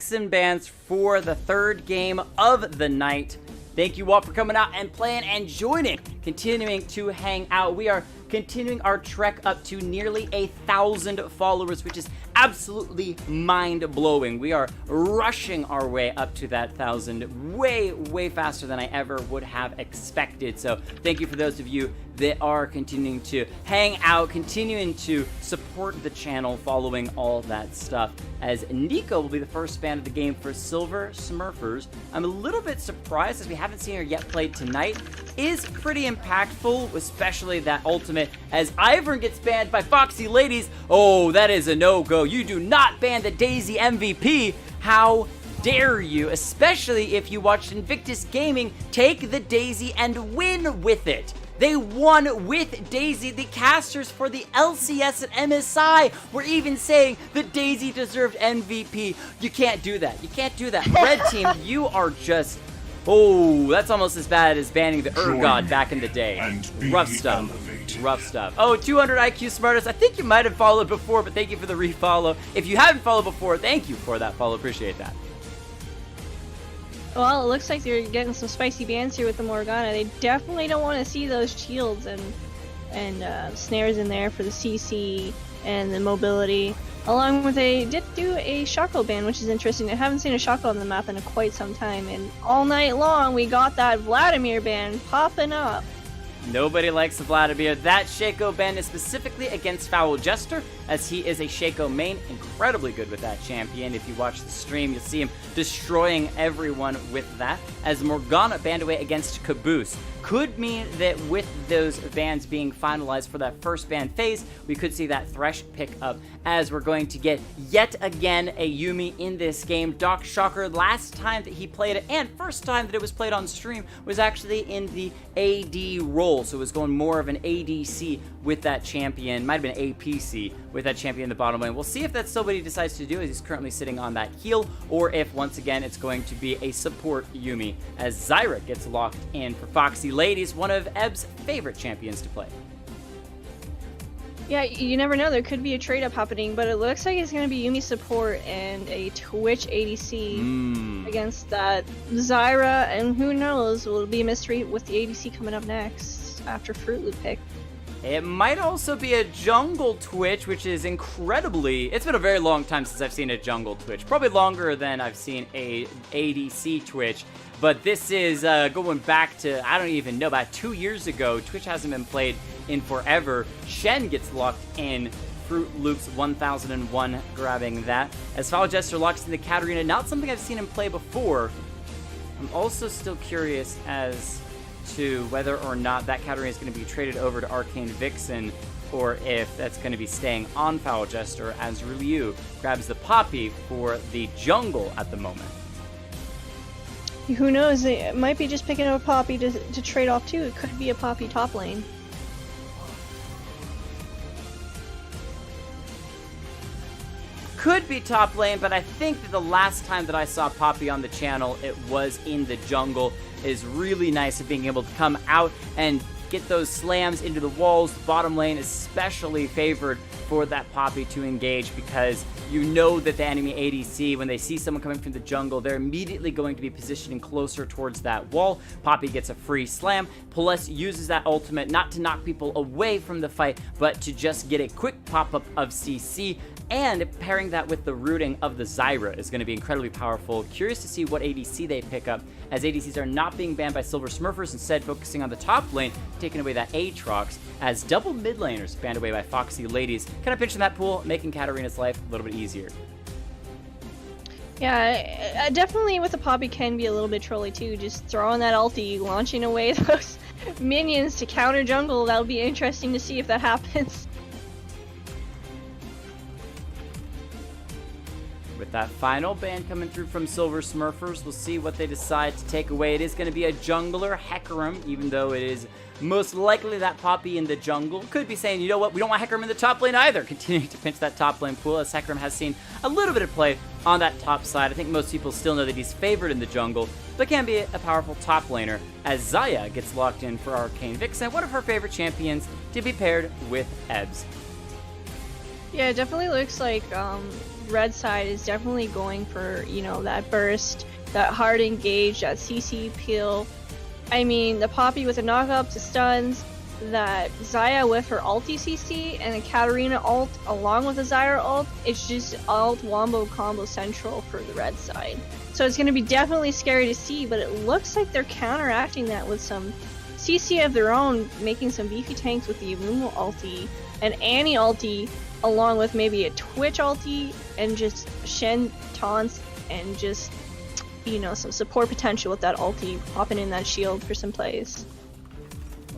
Vixen bans for the third game of the night. Thank you all for coming out and playing and joining, continuing to hang out. We are continuing our trek up to nearly 1,000 followers, which is absolutely mind-blowing. We are rushing our way up to that 1,000 way faster than I ever would have expected. So thank you for those of you that are continuing to hang out, continuing to support the channel, following all that stuff. As Nico will be the first ban of the game for Silver Smurfers. I'm a little bit surprised as we haven't seen her yet play tonight. Is pretty impactful, especially that ultimate as Ivern gets banned by Foxy Ladies. Oh, that is a no-go. You do not ban the Daisy MVP. How dare you? Especially if you watched Invictus Gaming take the Daisy and win with it. They won with Daisy. The casters for the LCS and MSI were even saying that Daisy deserved MVP. You can't do that. You can't do that. Red team, you are just... Oh, that's almost as bad as banning the Urgod back in the day. Rough stuff. Rough stuff. Oh, 200 IQ Smartest. I think you might have followed before, but thank you for the refollow. If you haven't followed before, thank you for that follow. Appreciate that. Well, it looks like they're getting some spicy bans here with the Morgana. They definitely don't want to see those shields and snares in there for the CC and the mobility. Along with they did do a Shaco ban, which is interesting. I haven't seen a Shaco on the map in quite some time, and all night long we got that Vladimir ban popping up. Nobody likes the Vladimir. That Shaco ban is specifically against Foul Jester, as he is a Shaco main. Incredibly good with that champion. If you watch the stream, you'll see him destroying everyone with that. As Morgana banned away against Caboose. Could mean that with those bans being finalized for that first ban phase, we could see that Thresh pick up, as we're going to get yet again a Yuumi in this game. Doc Shocker, last time that he played it, and first time that it was played on stream, was actually in the AD role, so it was going more of an ADC with that champion. Might have been APC with that champion in the bottom lane. We'll see if that's still what he decides to do, as he's currently sitting on that heal, or if once again it's going to be a support Yuumi, as Zyra gets locked in for Foxy Ladies, one of Eb's favorite champions to play. Yeah, you never know. There could be a trade-up happening, but it looks like it's going to be Yuumi support and a Twitch ADC against that Zyra, and who knows, will it be a mystery with the ADC coming up next after Fruit Loop pick. It might also be a jungle Twitch, which is incredibly... It's been a very long time since I've seen a jungle Twitch. Probably longer than I've seen a ADC Twitch. But this is going back to, I don't even know, about 2 years ago. Twitch hasn't been played in forever. Shen gets locked in. Fruit Loops 1001 grabbing that. As Foul Jester locks in the Katarina, not something I've seen him play before. I'm also still curious as to whether or not that Katarina is going to be traded over to Arcane Vixen, or if that's going to be staying on Foul Jester, as Ryu grabs the Poppy for the jungle at the moment. Who knows, they might be just picking up a Poppy to trade off too. It could be a Poppy top lane. Could be top lane, but I think that the last time that I saw Poppy on the channel, it was in the jungle. It is really nice of being able to come out and get those slams into the walls. The bottom lane is especially favored for that Poppy to engage, because you know that the enemy ADC, when they see someone coming from the jungle, they're immediately going to be positioning closer towards that wall. Poppy gets a free slam. Plus uses that ultimate not to knock people away from the fight, but to just get a quick pop-up of CC. And pairing that with the rooting of the Zyra is going to be incredibly powerful. Curious to see what ADC they pick up, as ADCs are not being banned by Silver Smurfers, instead focusing on the top lane, taking away that Aatrox, as double mid laners banned away by Foxy Ladies. Kind of pinching that pool, making Katarina's life a little bit easier. Yeah, definitely with the Poppy can be a little bit trolly too. Just throwing that ulti, launching away those minions to counter jungle. That'll be interesting to see if that happens. With that final ban coming through from Silver Smurfers, we'll see what they decide to take away. It is going to be a jungler, Hecarim, even though it is most likely that Poppy in the jungle. Could be saying, you know what, we don't want Hecarim in the top lane either. Continuing to pinch that top lane pool, as Hecarim has seen a little bit of play on that top side. I think most people still know that he's favored in the jungle, but can be a powerful top laner, as Zaya gets locked in for Arcane Vixen, one of her favorite champions to be paired with Ebbs. Yeah, it definitely looks like red side is definitely going for, you know, that burst, that hard engage, that CC peel. I mean, the Poppy with the knockup to stuns, that Xayah with her ulti CC, and the Katarina ult along with the Zyra ult. It's just alt wombo combo central for the red side. So it's going to be definitely scary to see, but it looks like they're counteracting that with some CC of their own, making some beefy tanks with the Amumu ulti, an Annie ulti, along with maybe a Twitch ulti, and just Shen taunts, and just, you know, some support potential with that ulti, popping in that shield for some plays.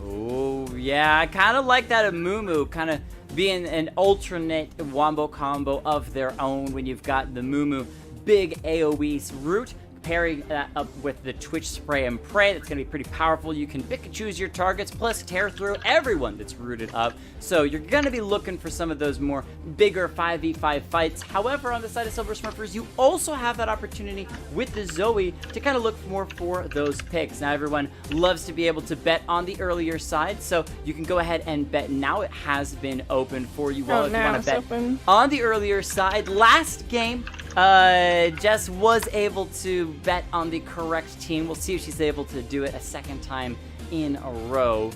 Oh, yeah, I kind of like that Amumu kind of being an alternate wombo combo of their own when you've got the Mumu big AoE root, pairing that up with the Twitch spray and pray. That's going to be pretty powerful. You can pick and choose your targets, plus tear through everyone that's rooted up. So you're going to be looking for some of those more bigger 5v5 fights. However, on the side of Silver Smurfers, you also have that opportunity with the Zoe to kind of look more for those picks. Now, everyone loves to be able to bet on the earlier side, so you can go ahead and bet now. It has been open for you all if you want to bet on the earlier side. Last game, Jess was able to bet on the correct team. We'll see if she's able to do it a second time in a row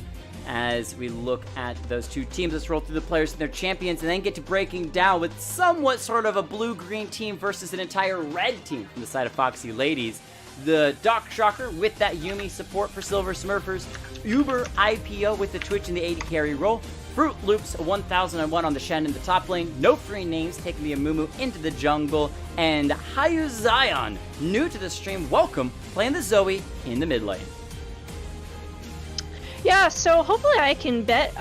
as we look at those two teams. Let's roll through the players and their champions and then get to breaking down with somewhat sort of a blue-green team versus an entire red team from the side of Foxy Ladies. The Doc Shocker with that Yuumi support for Silver Smurfers, Uber IPO with the Twitch and the 80 carry roll, Fruit Loops 1001 on the Shen in the top lane, no free names taking the Amumu into the jungle, and Hayu Zion, new to the stream, welcome, playing the Zoe in the mid lane. Yeah, so hopefully I can bet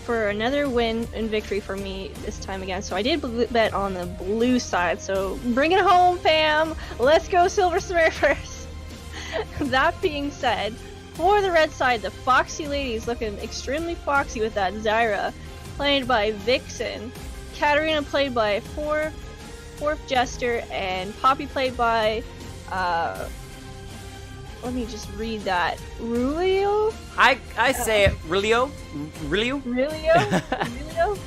for another win and victory for me this time again. So I did bet on the blue side, so bring it home, fam! Let's go Silver Smurfers! That being said, for the red side, the Foxy Ladies looking extremely foxy with that Zyra, played by Vixen, Katarina played by Fourth Jester, and Poppy played by, let me just read that, Rulio? I say it, Rulio? Rulio? Rulio?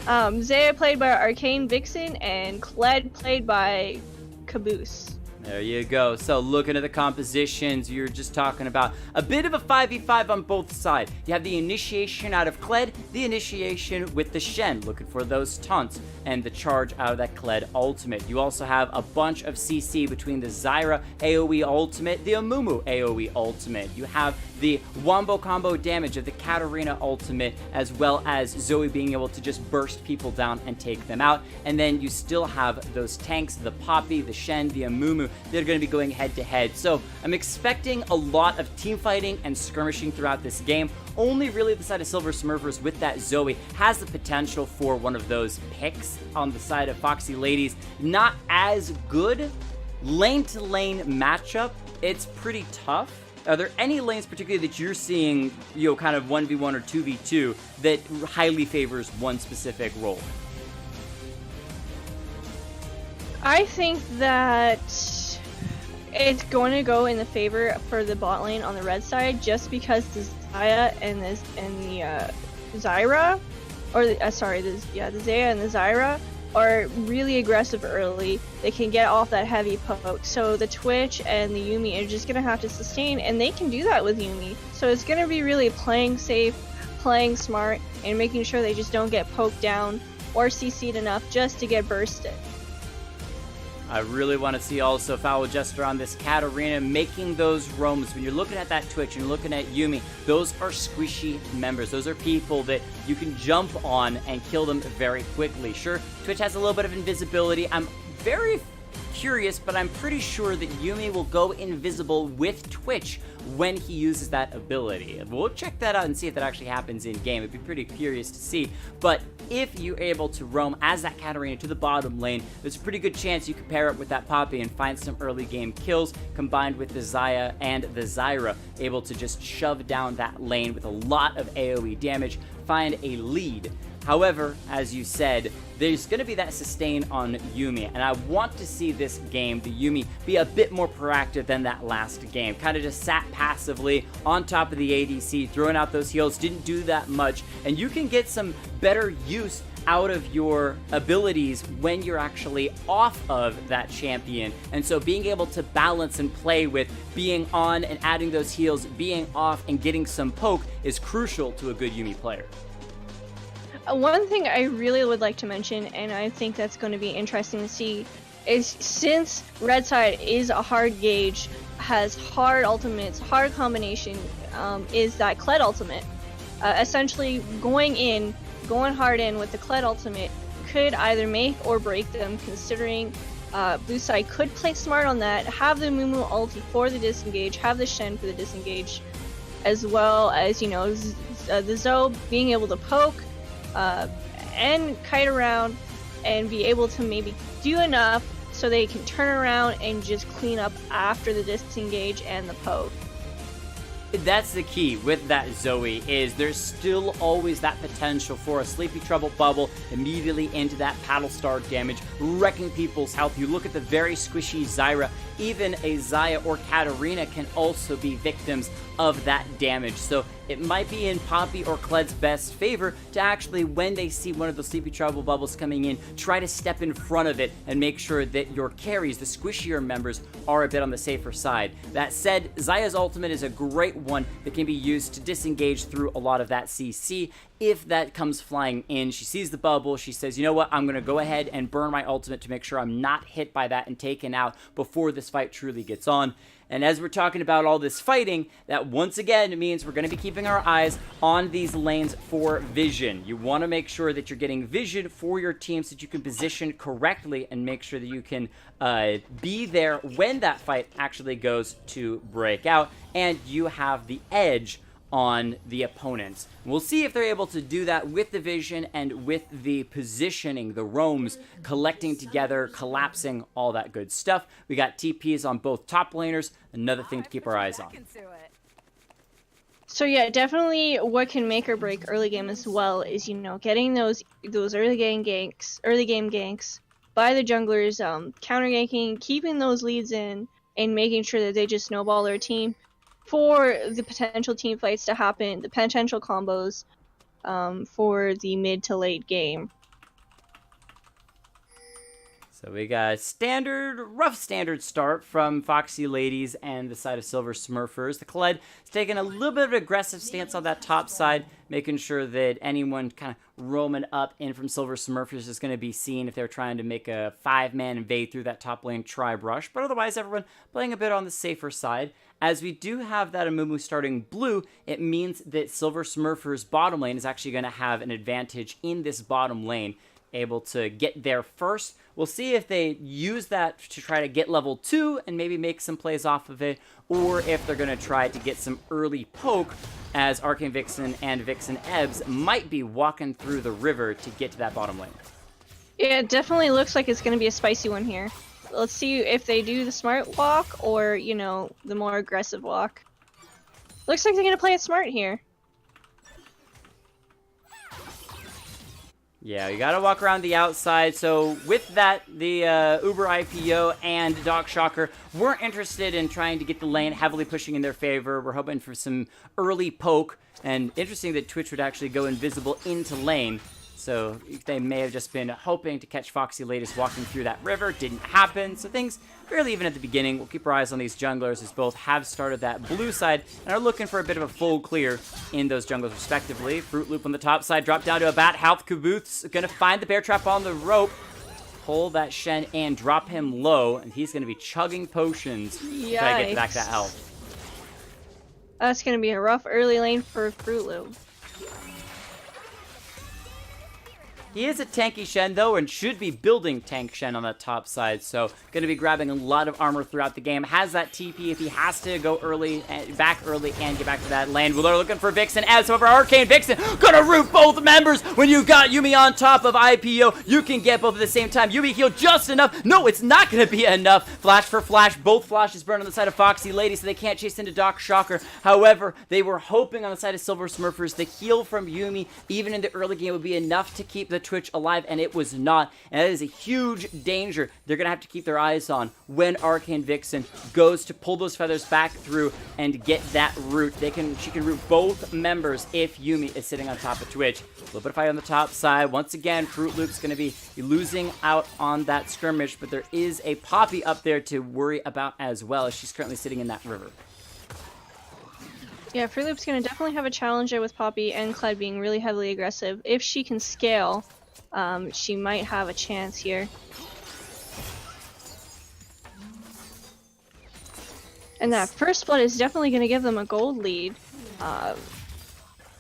Xayah played by Arcane Vixen, and Kled played by Caboose. There you go. So looking at the compositions, you're just talking about a bit of a 5v5 on both sides. You have the initiation out of Kled, the initiation with the Shen, looking for those taunts, and the charge out of that Kled ultimate. You also have a bunch of CC between the Zyra AoE ultimate, the Amumu AoE ultimate. You have the wombo combo damage of the Katarina ultimate, as well as Zoe being able to just burst people down and take them out. And then you still have those tanks, the Poppy, the Shen, the Amumu, that are going to be going head to head. So I'm expecting a lot of team fighting and skirmishing throughout this game. Only really the side of Silver Smurfers with that Zoe has the potential for one of those picks. On the side of Foxy Ladies, not as good. Lane to lane matchup, it's pretty tough. Are there any lanes particularly that you're seeing, you know, kind of 1v1 or 2v2 that highly favors one specific role? I think that it's going to go in the favor for the bot lane on the red side, just because the Xayah and the Zyra, or the Xayah and the Zyra are really aggressive early. They can get off that heavy poke. So the Twitch and the Yuumi are just going to have to sustain, and they can do that with Yuumi. So it's going to be really playing safe, playing smart, and making sure they just don't get poked down or CC'd enough just to get bursted. I really want to see also Foul Jester on this Katarina making those roams. When you're looking at that Twitch and you're looking at Yuumi, those are squishy members. Those are people that you can jump on and kill them very quickly. Sure, Twitch has a little bit of invisibility. I'm very curious, but I'm pretty sure that Yuumi will go invisible with Twitch when he uses that ability. We'll check that out and see if that actually happens in game. It'd be pretty curious to see. But if you're able to roam as that Katarina to the bottom lane, there's a pretty good chance you can pair up with that Poppy and find some early game kills, combined with the Xayah and the Zyra, able to just shove down that lane with a lot of AoE damage, find a lead. However, as you said, there's going to be that sustain on Yuumi, and I want to see this game, the Yuumi, be a bit more proactive than that last game. Kind of just sat passively on top of the ADC, throwing out those heals, didn't do that much, and you can get some better use out of your abilities when you're actually off of that champion. And so being able to balance and play with being on and adding those heals, being off and getting some poke is crucial to a good Yuumi player. One thing I really would like to mention, and I think that's going to be interesting to see, is since Red Side is a hard gauge, has hard ultimates, hard combination, is that Kled ultimate. Essentially going hard in with the Kled ultimate could either make or break them, considering Blue Side could play smart on that, have the Mumu ulti for the disengage, have the Shen for the disengage, as well as, you know, the Zoe being able to poke and kite around and be able to maybe do enough so they can turn around and just clean up after the disengage and the poke. That's the key with that Zoe, is there's still always that potential for a Sleepy Trouble bubble immediately into that Paddle Star damage, wrecking people's health. You look at the very squishy Zyra, even a Xayah or Katarina can also be victims of that damage. So it might be in Poppy or Kled's best favor to actually, when they see one of the Sleepy Trouble bubbles coming in, try to step in front of it and make sure that your carries, the squishier members, are a bit on the safer side. That said, Xayah's ultimate is a great one that can be used to disengage through a lot of that CC. If that comes flying in, she sees the bubble, she says, you know what, I'm going to go ahead and burn my ultimate to make sure I'm not hit by that and taken out before this fight truly gets on. And as we're talking about all this fighting, that once again means we're going to be keeping our eyes on these lanes for vision. You want to make sure that you're getting vision for your team so that you can position correctly and make sure that you can be there when that fight actually goes to break out and you have the edge on the opponents. We'll see if they're able to do that with the vision and with the positioning, the roams collecting together, collapsing, all that good stuff. We got TPs on both top laners, another thing to keep our eyes on. So yeah, definitely what can make or break early game as well is, you know, getting those early game ganks by the junglers, counter ganking, keeping those leads in, and making sure that they just snowball their team for the potential team fights to happen, the potential combos for the mid to late game. So we got a rough standard start from Foxy Ladies and the side of Silver Smurfers. The Kled is taking a little bit of an aggressive stance on that top side, making sure that anyone kind of roaming up in from Silver Smurfers is going to be seen if they're trying to make a 5-man invade through that top lane tri-brush. But otherwise, everyone playing a bit on the safer side. As we do have that Amumu starting blue, it means that Silver Smurfers' bottom lane is actually going to have an advantage in this bottom lane, able to get there first. We'll see if they use that to try to get level 2 and maybe make some plays off of it, or if they're going to try to get some early poke, as Arcane Vixen and Vixen Ebbs might be walking through the river to get to that bottom lane. Yeah, it definitely looks like it's going to be a spicy one here. Let's see if they do the smart walk or, you know, the more aggressive walk. Looks like they're going to play it smart here. Yeah, you gotta walk around the outside. So with that, the Uber IPO and Doc Shocker weren't interested in trying to get the lane heavily pushing in their favor. We're hoping for some early poke, and interesting that Twitch would actually go invisible into lane. So they may have just been hoping to catch Foxy Ladies walking through that river. Didn't happen, so things fairly even at the beginning. We'll keep our eyes on these junglers, as both have started that blue side and are looking for a bit of a full clear in those junglers respectively. Fruit Loop on the top side, drop down to a bat. Health Caboth's gonna find the bear trap on the rope, pull that Shen and drop him low, and he's gonna be chugging potions to try to get back that health. That's gonna be a rough early lane for Fruit Loop. He is a tanky Shen, though, and should be building tank Shen on that top side, so going to be grabbing a lot of armor throughout the game. Has that TP if he has to go early, back early, and get back to that lane. Well, they're looking for Vixen, as however, Arcane Vixen gonna root both members. When you've got Yuumi on top of IPO, you can get both at the same time. Yuumi healed just enough. No, it's not going to be enough. Flash for flash. Both flashes burn on the side of Foxy Lady, so they can't chase into Doc Shocker. However, they were hoping on the side of Silver Smurfers the heal from Yuumi, even in the early game, would be enough to keep the Twitch alive, and it was not. And that is a huge danger they're going to have to keep their eyes on when Arcane Vixen goes to pull those feathers back through and get that root. She can root both members if Yuumi is sitting on top of Twitch. A little bit of fight on the top side. Once again, Fruit Loop's going to be losing out on that skirmish, but there is a Poppy up there to worry about as well, as she's currently sitting in that river. Yeah, Fruit Loop's going to definitely have a challenge there with Poppy and Kled being really heavily aggressive. If she can scale, she might have a chance here. And that first blood is definitely going to give them a gold lead.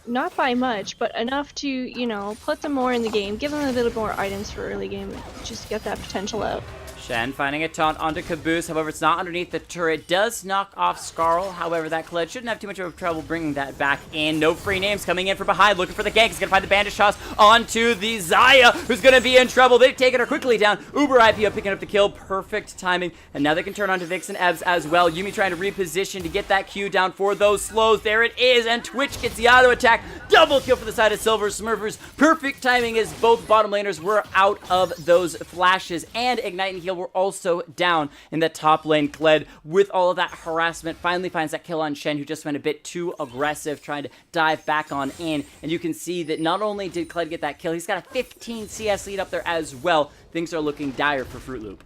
Not by much, but enough to, you know, put them more in the game, give them a bit more items for early game, just get that potential out. Shen finding a taunt onto Caboose, however it's not underneath the turret, does knock off Skarl, however that Kled shouldn't have too much of trouble bringing that back in. No free names coming in from behind, looking for the gank. He's going to find the bandage toss onto the Xayah, who's going to be in trouble. They've taken her quickly down. Uber IPO picking up the kill, perfect timing, and now they can turn onto Vixen Ebbs as well. Yuumi trying to reposition to get that Q down for those slows. There it is, and Twitch gets the auto attack. Double kill for the side of Silver Smurfers. Perfect timing as both bottom laners were out of those flashes, and Ignite and Heal were also down in the top lane. Kled, with all of that harassment, finally finds that kill on Shen, who just went a bit too aggressive, trying to dive back on in. And you can see that not only did Kled get that kill, he's got a 15 CS lead up there as well. Things are looking dire for Fruit Loop.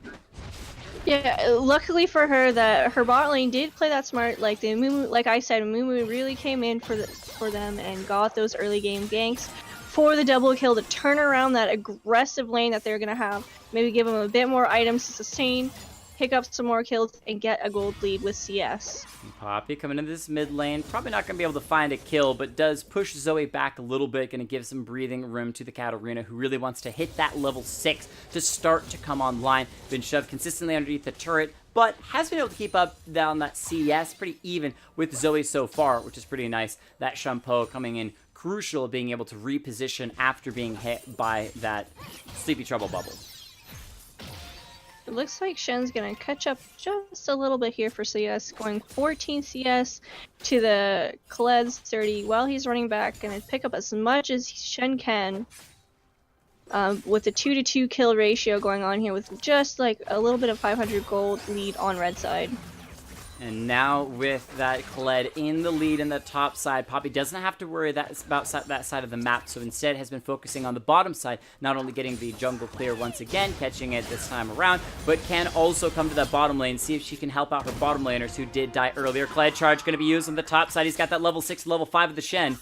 Yeah, luckily for her that her bot lane did play that smart. Like the Mumu, like I said, Mumu really came in for them and got those early game ganks for the double kill to turn around that aggressive lane that they're gonna have. Maybe give them a bit more items to sustain, pick up some more kills, and get a gold lead with CS. Poppy coming into this mid lane, probably not going to be able to find a kill, but does push Zoe back a little bit, going to give some breathing room to the Katarina, who really wants to hit that level 6 to start to come online. Been shoved consistently underneath the turret, but has been able to keep up down that CS pretty even with Zoe so far, which is pretty nice. That Shampoo coming in crucial, being able to reposition after being hit by that Sleepy Trouble bubble. It looks like Shen's gonna catch up just a little bit here for CS, going 14 CS to the Kled's 30 while he's running back, gonna pick up as much as Shen can with a 2-to-2 kill ratio going on here with just like a little bit of 500 gold lead on red side. And now with that Kled in the lead in the top side, Poppy doesn't have to worry about that side of the map, so instead has been focusing on the bottom side, not only getting the jungle clear once again, catching it this time around, but can also come to that bottom lane, see if she can help out her bottom laners who did die earlier. Kled charge going to be used on the top side. He's got that level 6 to level 5 of the Shen.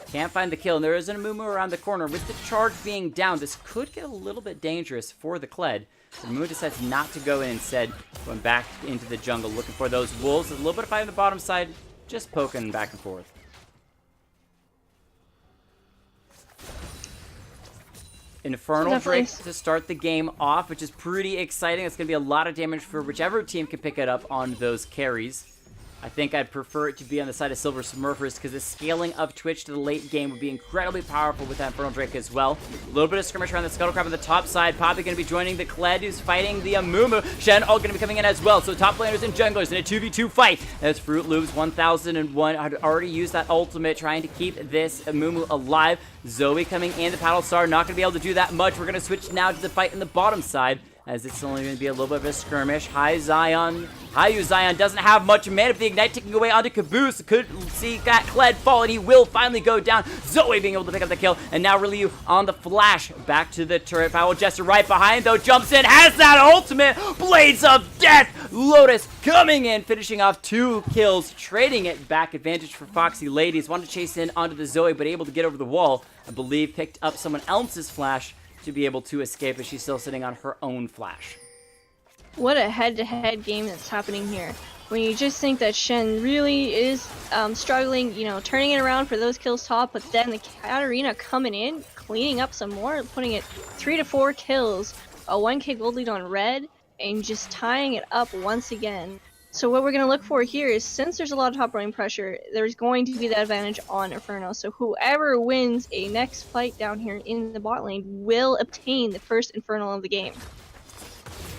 Can't find the kill, and there is a Mumu around the corner. With the charge being down, this could get a little bit dangerous for the Kled. The Mumu decides not to go in, instead going back into the jungle, looking for those wolves. A little bit of fight on the bottom side, just poking back and forth. Infernal Drake to start the game off, which is pretty exciting. It's going to be a lot of damage for whichever team can pick it up on those carries. I think I'd prefer it to be on the side of Silver Smurfers, because the scaling of Twitch to the late game would be incredibly powerful with that Infernal Drake as well. A little bit of skirmish around the Scuttle Crab on the top side. Poppy going to be joining the Kled, who's fighting the Amumu. Shen all going to be coming in as well. So top laners and junglers in a 2v2 fight. As Fruit Loops 1001 had already used that ultimate, trying to keep this Amumu alive. Zoe coming in, the Paddle Star not going to be able to do that much. We're going to switch now to the fight in the bottom side, as it's only going to be a little bit of a skirmish. Hayu Zion doesn't have much mana, but the Ignite taking away onto Caboose. Could see that Kled fall, and he will finally go down. Zoe being able to pick up the kill, and now Ryu on the flash. Back to the turret. Foul Jester right behind, though, jumps in, has that ultimate. Blades of Death. Lotus coming in, finishing off 2 kills, trading it back. Advantage for Foxy Ladies. Wanted to chase in onto the Zoe, but able to get over the wall. I believe picked up someone else's flash to be able to escape, as she's still sitting on her own flash. What a head-to-head game that's happening here. When you just think that Shen really is struggling, you know, turning it around for those kills top, but then the Katarina coming in, cleaning up some more, putting it 3 to 4 kills, a 1k gold lead on red, and just tying it up once again. So what we're going to look for here is, since there's a lot of top lane pressure, there's going to be that advantage on Inferno. So whoever wins a next fight down here in the bot lane will obtain the first Infernal of the game.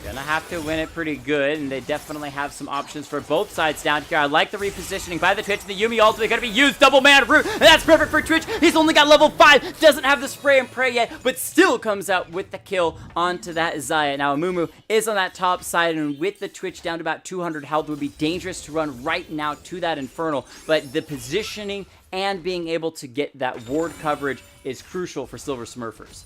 Gonna have to win it pretty good, and they definitely have some options for both sides down here. I like the repositioning by the Twitch. The Yuumi ultimate gonna be used, double man root, and that's perfect for Twitch. He's only got level 5, doesn't have the spray and pray yet, but still comes out with the kill onto that Xayah. Now Amumu is on that top side, and with the Twitch down to about 200 health, it would be dangerous to run right now to that Infernal, but the positioning and being able to get that ward coverage is crucial for Silver Smurfers.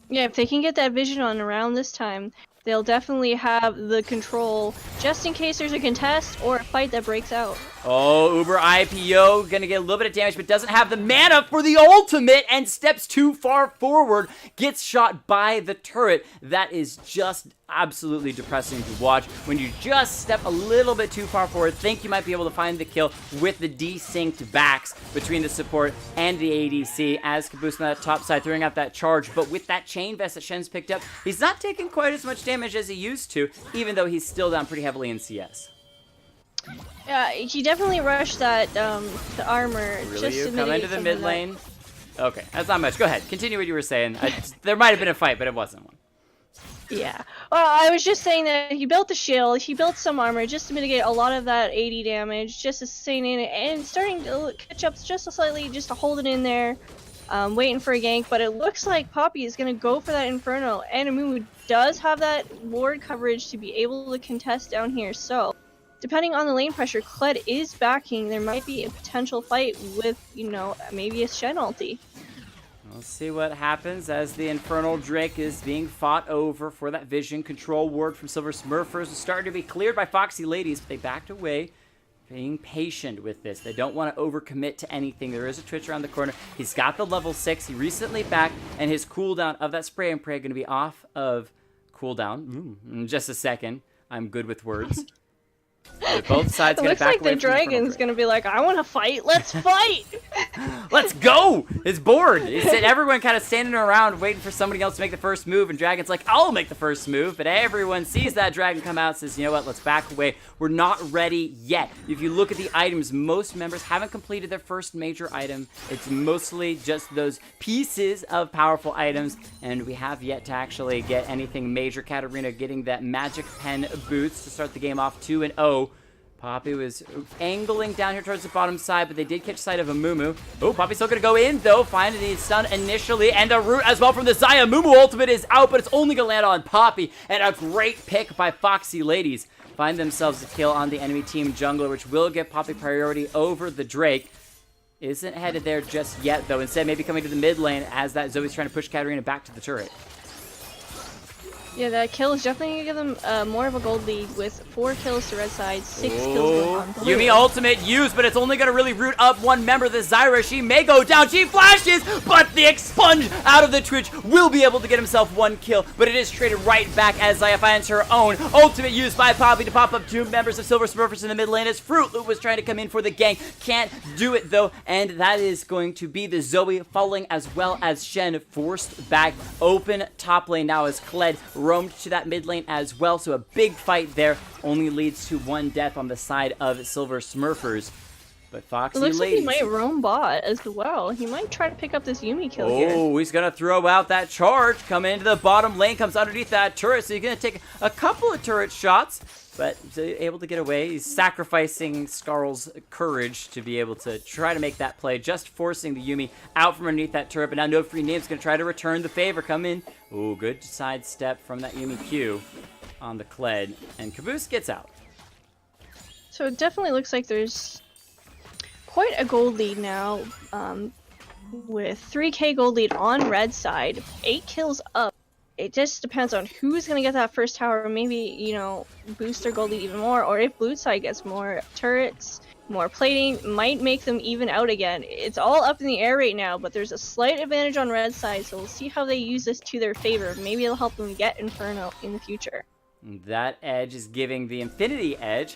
Yeah, if they can get that vision on around this time, they'll definitely have the control just in case there's a contest or a fight that breaks out. Oh, Uber IPO gonna get a little bit of damage, but doesn't have the mana for the ultimate and steps too far forward. Gets shot by the turret. That is just absolutely depressing to watch. When you just step a little bit too far forward, think you might be able to find the kill with the desynced backs between the support and the ADC as Caboose on that top side throwing out that charge. But with that chain vest that Shen's picked up, he's not taking quite as much damage as he used to, even though he's still down pretty heavily in CS. Yeah, he definitely rushed that the armor. Really, just you to come into mitigate the some mid of lane? Okay, that's not much. Go ahead, continue what you were saying. There might have been a fight, but it wasn't one. Yeah. Well, I was just saying that he built the shield, he built some armor just to mitigate a lot of that 80 damage, just to sustain it, and starting to catch up just slightly, just to hold it in there, waiting for a gank. But it looks like Poppy is going to go for that Inferno, and Amumu does have that ward coverage to be able to contest down here. So, depending on the lane pressure, Kled is backing. There might be a potential fight with, you know, maybe a Shen ulti. We'll see what happens as the Infernal Drake is being fought over for that vision control ward from Silver Smurfers. It's starting to be cleared by Foxy ladies, but they backed away, being patient with this. They don't want to overcommit to anything. There is a Twitch around the corner. He's got the level 6. He recently backed, and his cooldown of that spray and pray going to be off of cooldown. In just a second. I'm good with words. Both sides It gonna looks back like away the from dragon's gonna be like, I want to fight. Let's fight. Let's go! It's bored. It's everyone kind of standing around waiting for somebody else to make the first move, and Dragon's like, I'll make the first move, but everyone sees that Dragon come out and says, you know what, let's back away. We're not ready yet. If you look at the items, most members haven't completed their first major item. It's mostly just those pieces of powerful items, and we have yet to actually get anything major. Katarina getting that magic pen boots to start the game off 2-0. Poppy was angling down here towards the bottom side, but they did catch sight of a Mumu. Oh, Poppy's still going to go in, though, finding the stun initially, and a root as well from the Xayah. Mumu ultimate is out, but it's only going to land on Poppy, and a great pick by Foxy ladies. Find themselves a kill on the enemy team jungler, which will get Poppy priority over the Drake. Isn't headed there just yet, though. Instead, maybe coming to the mid lane as that Zoe's trying to push Katarina back to the turret. Yeah, that kill is definitely going to give them more of a gold lead with 4 kills to red side, 6 kills going on blue. Yuumi ultimate used, but it's only going to really root up one member, the Zyra. She may go down. She flashes, but the expunge out of the Twitch will be able to get himself 1 kill, but it is traded right back as Xayah finds her own. Ultimate used by Poppy to pop up 2 members of Silver Smurfers in the mid lane as Fruit Loop was trying to come in for the gank. Can't do it, though, and that is going to be the Zoe falling as well as Shen forced back. Open top lane now as Kled roamed to that mid lane as well, so a big fight there only leads to 1 death on the side of Silver Smurfers. But Foxy It looks ladies, like he might roam bot as well. He might try to pick up this Yuumi kill here. oh, he's gonna throw out that charge, coming into the bottom lane, comes underneath that turret, so he's gonna take a couple of turret shots, but he's able to get away. He's sacrificing Skarl's courage to be able to try to make that play, just forcing the Yuumi out from underneath that turret. But now No Free Name's going to try to return the favor. Come in. Oh, good sidestep from that Yuumi Q on the Kled. And Caboose gets out. So it definitely looks like there's quite a gold lead now, with 3k gold lead on red side, 8 kills up. It just depends on who's going to get that first tower, maybe, you know, boost their gold lead even more, or if blue side gets more turrets, more plating, might make them even out again. It's all up in the air right now, but there's a slight advantage on red side, so we'll see how they use this to their favor. Maybe it'll help them get Inferno in the future. That edge is giving the Infinity Edge,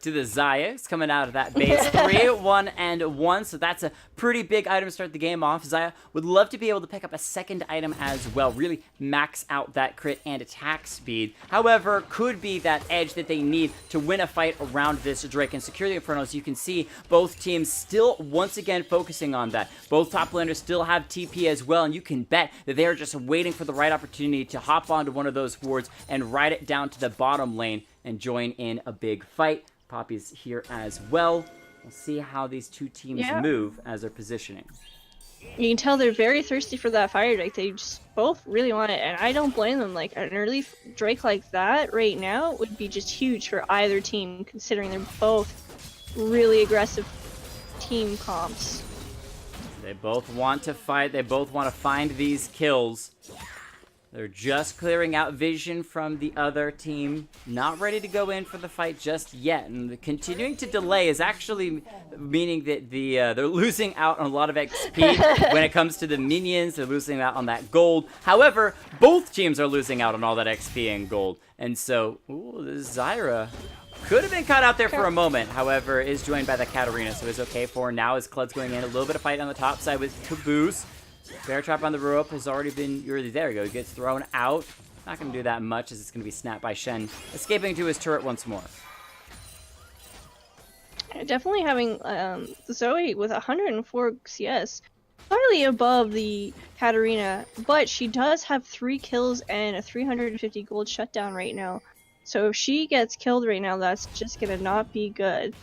to the Xayah. It's coming out of that base. 3, 1, and 1. So that's a pretty big item to start the game off. Xayah would love to be able to pick up a second item as well. Really max out that crit and attack speed. However, could be that edge that they need to win a fight around this Drake and secure the Inferno. As you can see, both teams still once again focusing on that. Both top laners still have TP as well, and you can bet that they are just waiting for the right opportunity to hop onto one of those wards and ride it down to the bottom lane and join in a big fight. Poppy's here as well. We'll see how these two teams move as they're positioning. You can tell they're very thirsty for that fire drake. They just both really want it, and I don't blame them. Like, an early drake like that right now would be just huge for either team, considering they're both really aggressive team comps. They both want to fight. They both want to find these kills. They're just clearing out vision from the other team. Not ready to go in for the fight just yet. And continuing to delay is actually meaning that they're losing out on a lot of XP when it comes to the minions. They're losing out on that gold. However, both teams are losing out on all that XP and gold. And so, this Zyra could have been caught out there for a moment. However, is joined by the Katarina, so it's okay for now as Klud's going in. A little bit of fight on the top side with Caboose. Bear trap on the rope has already been... There we go. He gets thrown out. Not going to do that much as it's going to be snapped by Shen. Escaping to his turret once more. Definitely having Zoe with 104 CS. Slightly above the Katarina, but she does have 3 kills and a 350 gold shutdown right now. So if she gets killed right now, that's just going to not be good.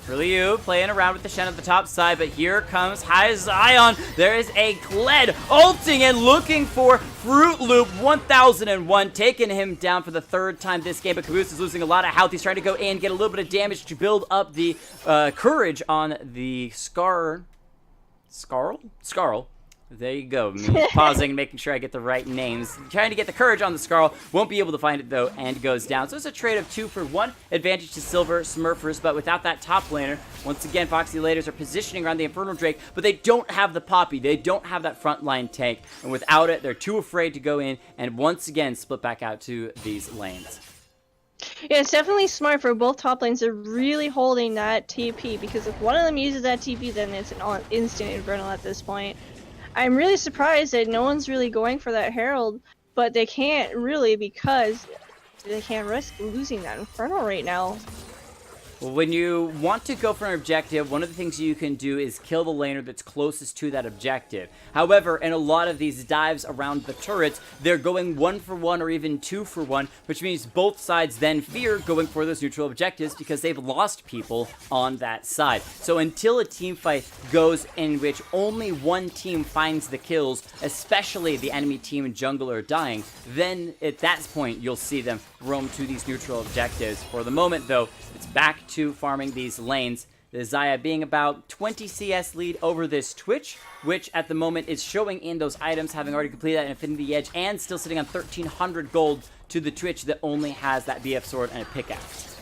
Ryu playing around with the Shen at the top side, but here comes High Zion. There is a Kled ulting and looking for Fruit Loop 1001, taking him down for the 3rd time this game. But Caboose is losing a lot of health. He's trying to go in, get a little bit of damage to build up the courage on the Scarl. There you go. Me pausing, making sure I get the right names. Trying to get the courage on the Scarl. Won't be able to find it, though, and goes down. So it's a trade of 2 for 1. Advantage to Silver Smurfers, but without that top laner. Once again, Foxy Laters are positioning around the Infernal Drake, but they don't have the Poppy. They don't have that frontline tank. And without it, they're too afraid to go in and once again split back out to these lanes. Yeah, it's definitely smart for both top lanes. They're really holding that TP, because if one of them uses that TP, then it's an instant Infernal at this point. I'm really surprised that no one's really going for that Herald, but they can't really because they can't risk losing that Infernal right now. Well, when you want to go for an objective, one of the things you can do is kill the laner that's closest to that objective. However, in a lot of these dives around the turrets, they're going 1 for 1 or even 2 for 1, which means both sides then fear going for those neutral objectives because they've lost people on that side. So until a team fight goes in which only one team finds the kills, especially the enemy team and jungle are dying, then at that point you'll see them roam to these neutral objectives. For the moment, though, it's back to farming these lanes. The Xayah being about 20 CS lead over this Twitch, which at the moment is showing in those items, having already completed that Infinity Edge and still sitting on 1,300 gold to the Twitch that only has that BF sword and a pickaxe.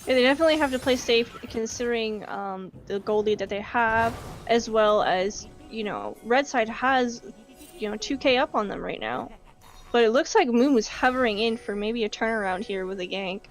Yeah, they definitely have to play safe considering the gold lead that they have, as well as, you know, Red side has, you know, 2k up on them right now. But it looks like Moon was hovering in for maybe a turnaround here with a gank.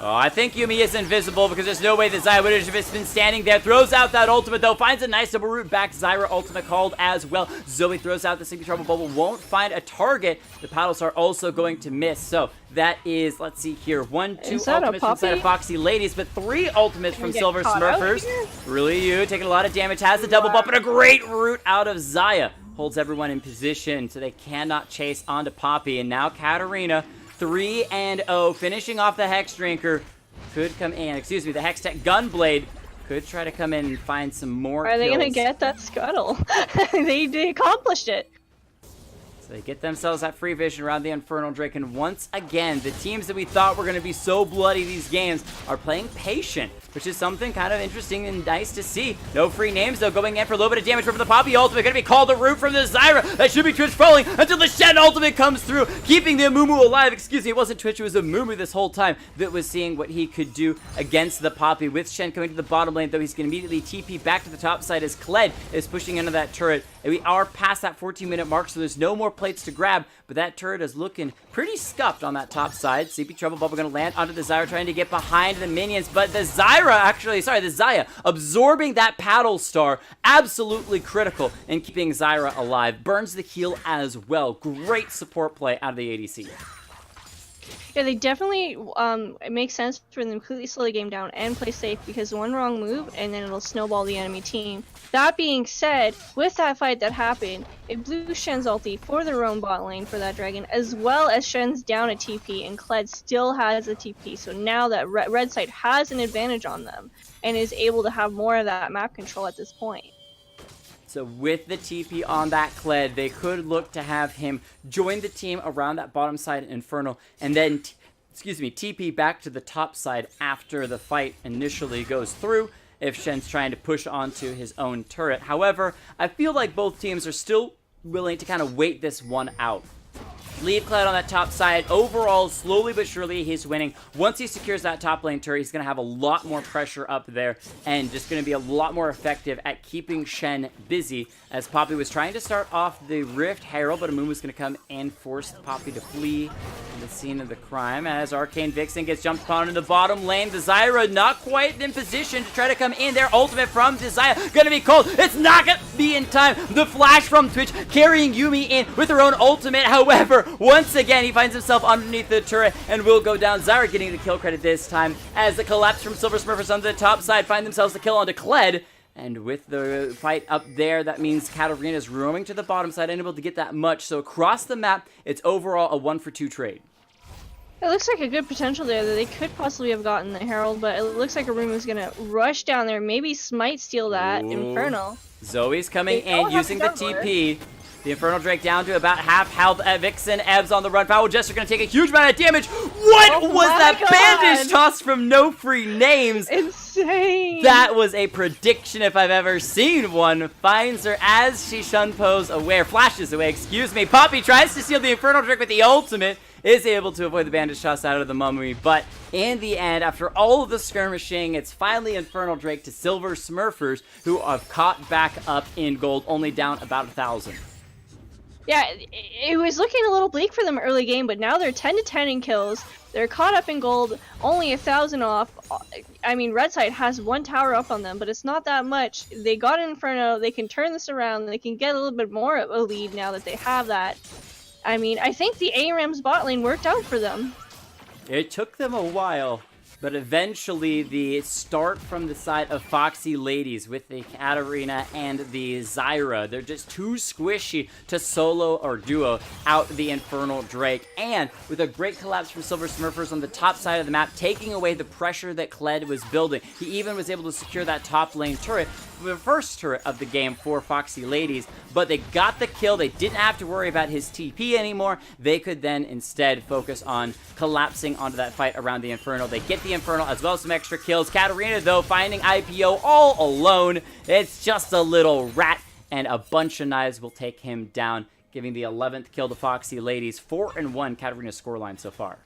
Oh, I think Yuumi is invisible because there's no way that Xayah would have just been standing there. Throws out that ultimate, though. Finds a nice double root back. Zyra ultimate called as well. Zoe throws out the Sleepy Trouble Bubble. Won't find a target. The paddles are also going to miss. So that is, let's see here, 1, 2 ultimates from side of Foxy Ladies, but 3 ultimates from Silver Smurfers. Really, you taking a lot of damage. Has the double bump and a great root out of Xayah. Holds everyone in position so they cannot chase onto Poppy. And now Katarina, 3-0, finishing off the Hex Drinker. Could come in, excuse me, the Hex Tech Gunblade could try to come in and find some more kills. Are they going to get that scuttle? they accomplished it. So they get themselves that free vision around the Infernal Drake, and once again, the teams that we thought were going to be so bloody these games are playing patient, which is something kind of interesting and nice to see. No free names, though, going in for a little bit of damage from the Poppy ultimate. Going to be called the root from the Zyra. That should be Twitch falling until the Shen ultimate comes through, keeping the Amumu alive. Excuse me, it wasn't Twitch, it was Amumu this whole time that was seeing what he could do against the Poppy. With Shen coming to the bottom lane, though, he's going to immediately TP back to the top side as Kled is pushing into that turret. And we are past that 14-minute mark, so there's no more plates to grab, but that turret is looking pretty scuffed on that top side. CP Trouble Bubble going to land onto the Zyra, trying to get behind the minions, but the Xayah absorbing that paddle star, absolutely critical in keeping Zyra alive. Burns the heal as well. Great support play out of the ADC. Yeah, they definitely, it makes sense for them to completely slow the game down and play safe, because one wrong move and then it'll snowball the enemy team. That being said, with that fight that happened, it blew Shen's ulti for their own bot lane for that dragon, as well as Shen's down a TP, and Kled still has a TP, so now that red side has an advantage on them, and is able to have more of that map control at this point. So with the TP on that Kled, they could look to have him join the team around that bottom side Infernal, and then, TP back to the top side after the fight initially goes through, if Shen's trying to push onto his own turret. However, I feel like both teams are still willing to kind of wait this one out. Leave Kled on that top side. Overall, slowly but surely, he's winning. Once he secures that top lane turret, he's going to have a lot more pressure up there and just going to be a lot more effective at keeping Shen busy, as Poppy was trying to start off the Rift Herald, but Amumu was going to come and force Poppy to flee the scene of the crime as Arcane Vixen gets jumped upon in the bottom lane. The Zyra not quite in position to try to come in there. Ultimate from Desire going to be cold. It's not going to be in time. The flash from Twitch carrying Yuumi in with her own ultimate. However, once again, he finds himself underneath the turret and will go down. Zyra getting the kill credit this time as the collapse from Silver Smurfers on the top side find themselves the kill onto Kled. And with the fight up there, that means Katarina is roaming to the bottom side, unable to get that much. So across the map, it's overall a 1-for-2 trade. It looks like a good potential there that they could possibly have gotten the Herald, but it looks like Aruma's gonna rush down there, maybe Smite steal that. Ooh. Infernal. Zoe's coming in using the TP. The Infernal Drake down to about half health. Vixen, Ebbs on the run. Foul Jester going to take a huge amount of damage. What was that bandage toss from No Free Names? Insane. That was a prediction if I've ever seen one. Finds her as she shunpos away, flashes away, excuse me. Poppy tries to steal the Infernal Drake with the ultimate. Is able to avoid the bandage toss out of the mummy. But in the end, after all of the skirmishing, it's finally Infernal Drake to Silver Smurfers, who have caught back up in gold, only down about 1,000. Yeah, it was looking a little bleak for them early game, but now they're 10-10 in kills. They're caught up in gold, only 1,000 off. I mean, Red Side has one tower up on them, but it's not that much. They got Inferno, they can turn this around, they can get a little bit more of a lead now that they have that. I mean, I think the ARAM's bot lane worked out for them. It took them a while, but eventually the start from the side of Foxy ladies with the Katarina and the Zyra. They're just too squishy to solo or duo out the Infernal Drake. And with a great collapse from Silver Smurfers on the top side of the map, taking away the pressure that Kled was building. He even was able to secure that top lane turret, the first turret of the game for Foxy ladies, but they got the kill. They didn't have to worry about his TP anymore. They could then instead focus on collapsing onto that fight around the Infernal. They get the Infernal as well as some extra kills. Katarina, though, finding IPO all alone. It's just a little rat, and a bunch of knives will take him down, giving the 11th kill to Foxy ladies. 4-1 Katarina's scoreline so far.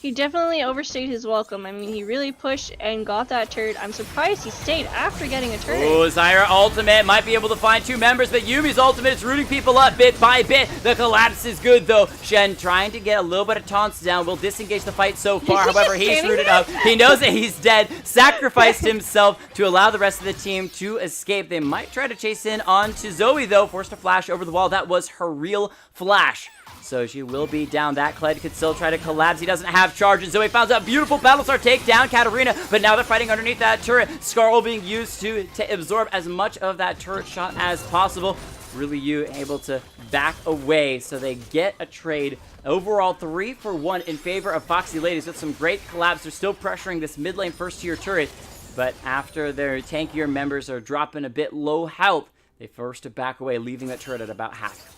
He definitely overstayed his welcome. I mean, he really pushed and got that turret. I'm surprised he stayed after getting a turret. Oh, Zyra ultimate might be able to find two members, but Yumi's ultimate is rooting people up bit by bit. The collapse is good, though. Shen trying to get a little bit of taunts down, will disengage the fight so far. However, he's rooted up. He knows that he's dead, sacrificed himself to allow the rest of the team to escape. They might try to chase in onto Zoe, though, forced to flash over the wall. That was her real flash. So she will be down. That Kled could still try to collapse. He doesn't have charge. And Zoe finds a beautiful Battlestar take down Katarina. But now they're fighting underneath that turret. Scarl being used to absorb as much of that turret shot as possible. Really you able to back away. So they get a trade. Overall 3-for-1 in favor of Foxy ladies with some great collapse. They're still pressuring this mid lane first tier turret. But after their tankier members are dropping a bit low health, they forced to back away, leaving that turret at about half.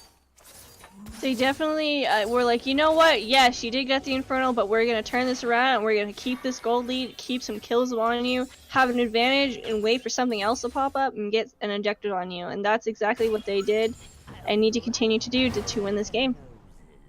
They definitely were like, you know what? Yes, you did get the Infernal, but we're going to turn this around and we're going to keep this gold lead, keep some kills on you, have an advantage, and wait for something else to pop up and get an injected on you. And that's exactly what they did and need to continue to do to win this game.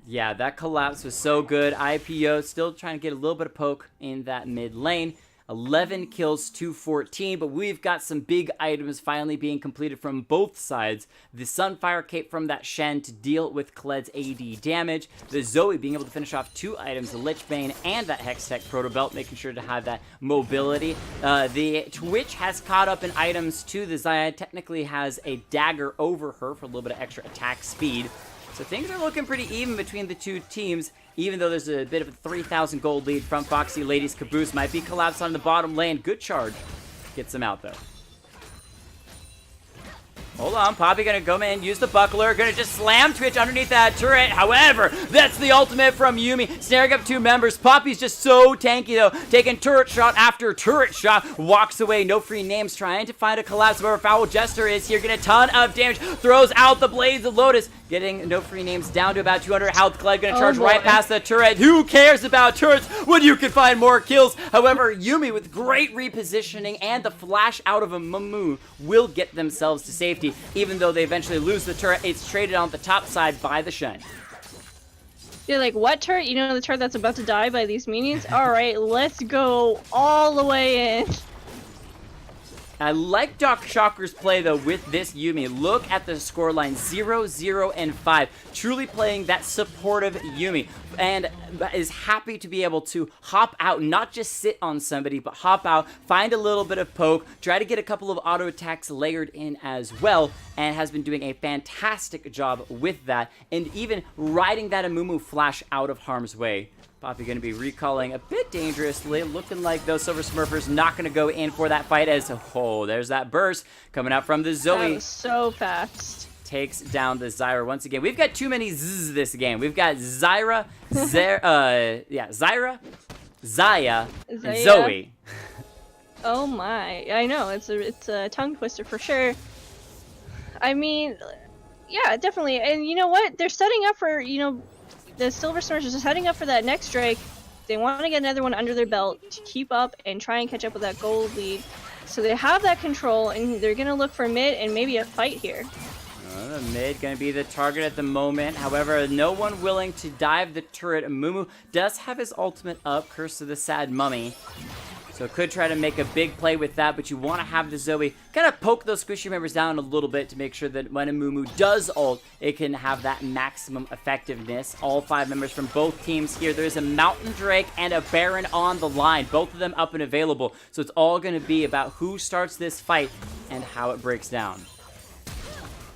Yeah, that collapse was so good. IPO still trying to get a little bit of poke in that mid lane. 11 kills to 14, but we've got some big items finally being completed from both sides. The Sunfire Cape from that Shen to deal with Kled's AD damage. The Zoe being able to finish off 2 items, the Lich Bane and that Hextech Proto Belt, making sure to have that mobility. The Twitch has caught up in items to the Xayah, technically has a dagger over her for a little bit of extra attack speed. So things are looking pretty even between the two teams. even though there's a bit of a 3,000 gold lead from Foxy. Ladies Caboose might be collapsed on the bottom lane. Good charge. Gets him out, though. Hold on, Poppy gonna go in, use the buckler, gonna just slam Twitch underneath that turret. However, that's the ultimate from Yuumi, snaring up 2 members. Poppy's just so tanky though, taking turret shot after turret shot, walks away, no free names, trying to find a collapse. However, Foul Jester is here, getting a ton of damage, throws out the Blades of Lotus, getting no free names down to about 200 health. Kled gonna charge right past the turret. Who cares about turrets when you can find more kills? However, Yuumi with great repositioning and the flash out of a Mumu will get themselves to safety. Even though they eventually lose the turret, it's traded on the top side by the Shen. You're like, what turret? You know the turret that's about to die by these minions? Alright, let's go all the way in. I like Doc Shocker's play, though, with this Yuumi. Look at the scoreline, 0-0 and 5. Truly playing that supportive Yuumi. And is happy to be able to hop out, not just sit on somebody, but hop out, find a little bit of poke, try to get a couple of auto attacks layered in as well, and has been doing a fantastic job with that, and even riding that Amumu flash out of harm's way. Poppy going to be recalling a bit dangerously, looking like those Silver Smurfers not going to go in for that fight as, oh, there's that burst coming out from the Zoe. That was so fast. Takes down the Zyra once again. We've got too many Z's this game. We've got Zyra, Zyra, Zaya, and Zoe. Oh my, I know, it's a tongue twister for sure. I mean, yeah, definitely. And you know what? They're setting up for, the Silver Smurfers are setting up for that next Drake. They want to get another one under their belt to keep up and try and catch up with that gold lead. So they have that control, and they're going to look for mid and maybe a fight here. The mid going to be the target at the moment. However, no one willing to dive the turret. Mumu does have his ultimate up, Curse of the Sad Mummy. So could try to make a big play with that, but you want to have the Zoe kind of poke those squishy members down a little bit to make sure that when a Mumu does ult, it can have that maximum effectiveness. All 5 members from both teams here. There's a Mountain Drake and a Baron on the line, both of them up and available. So it's all going to be about who starts this fight and how it breaks down.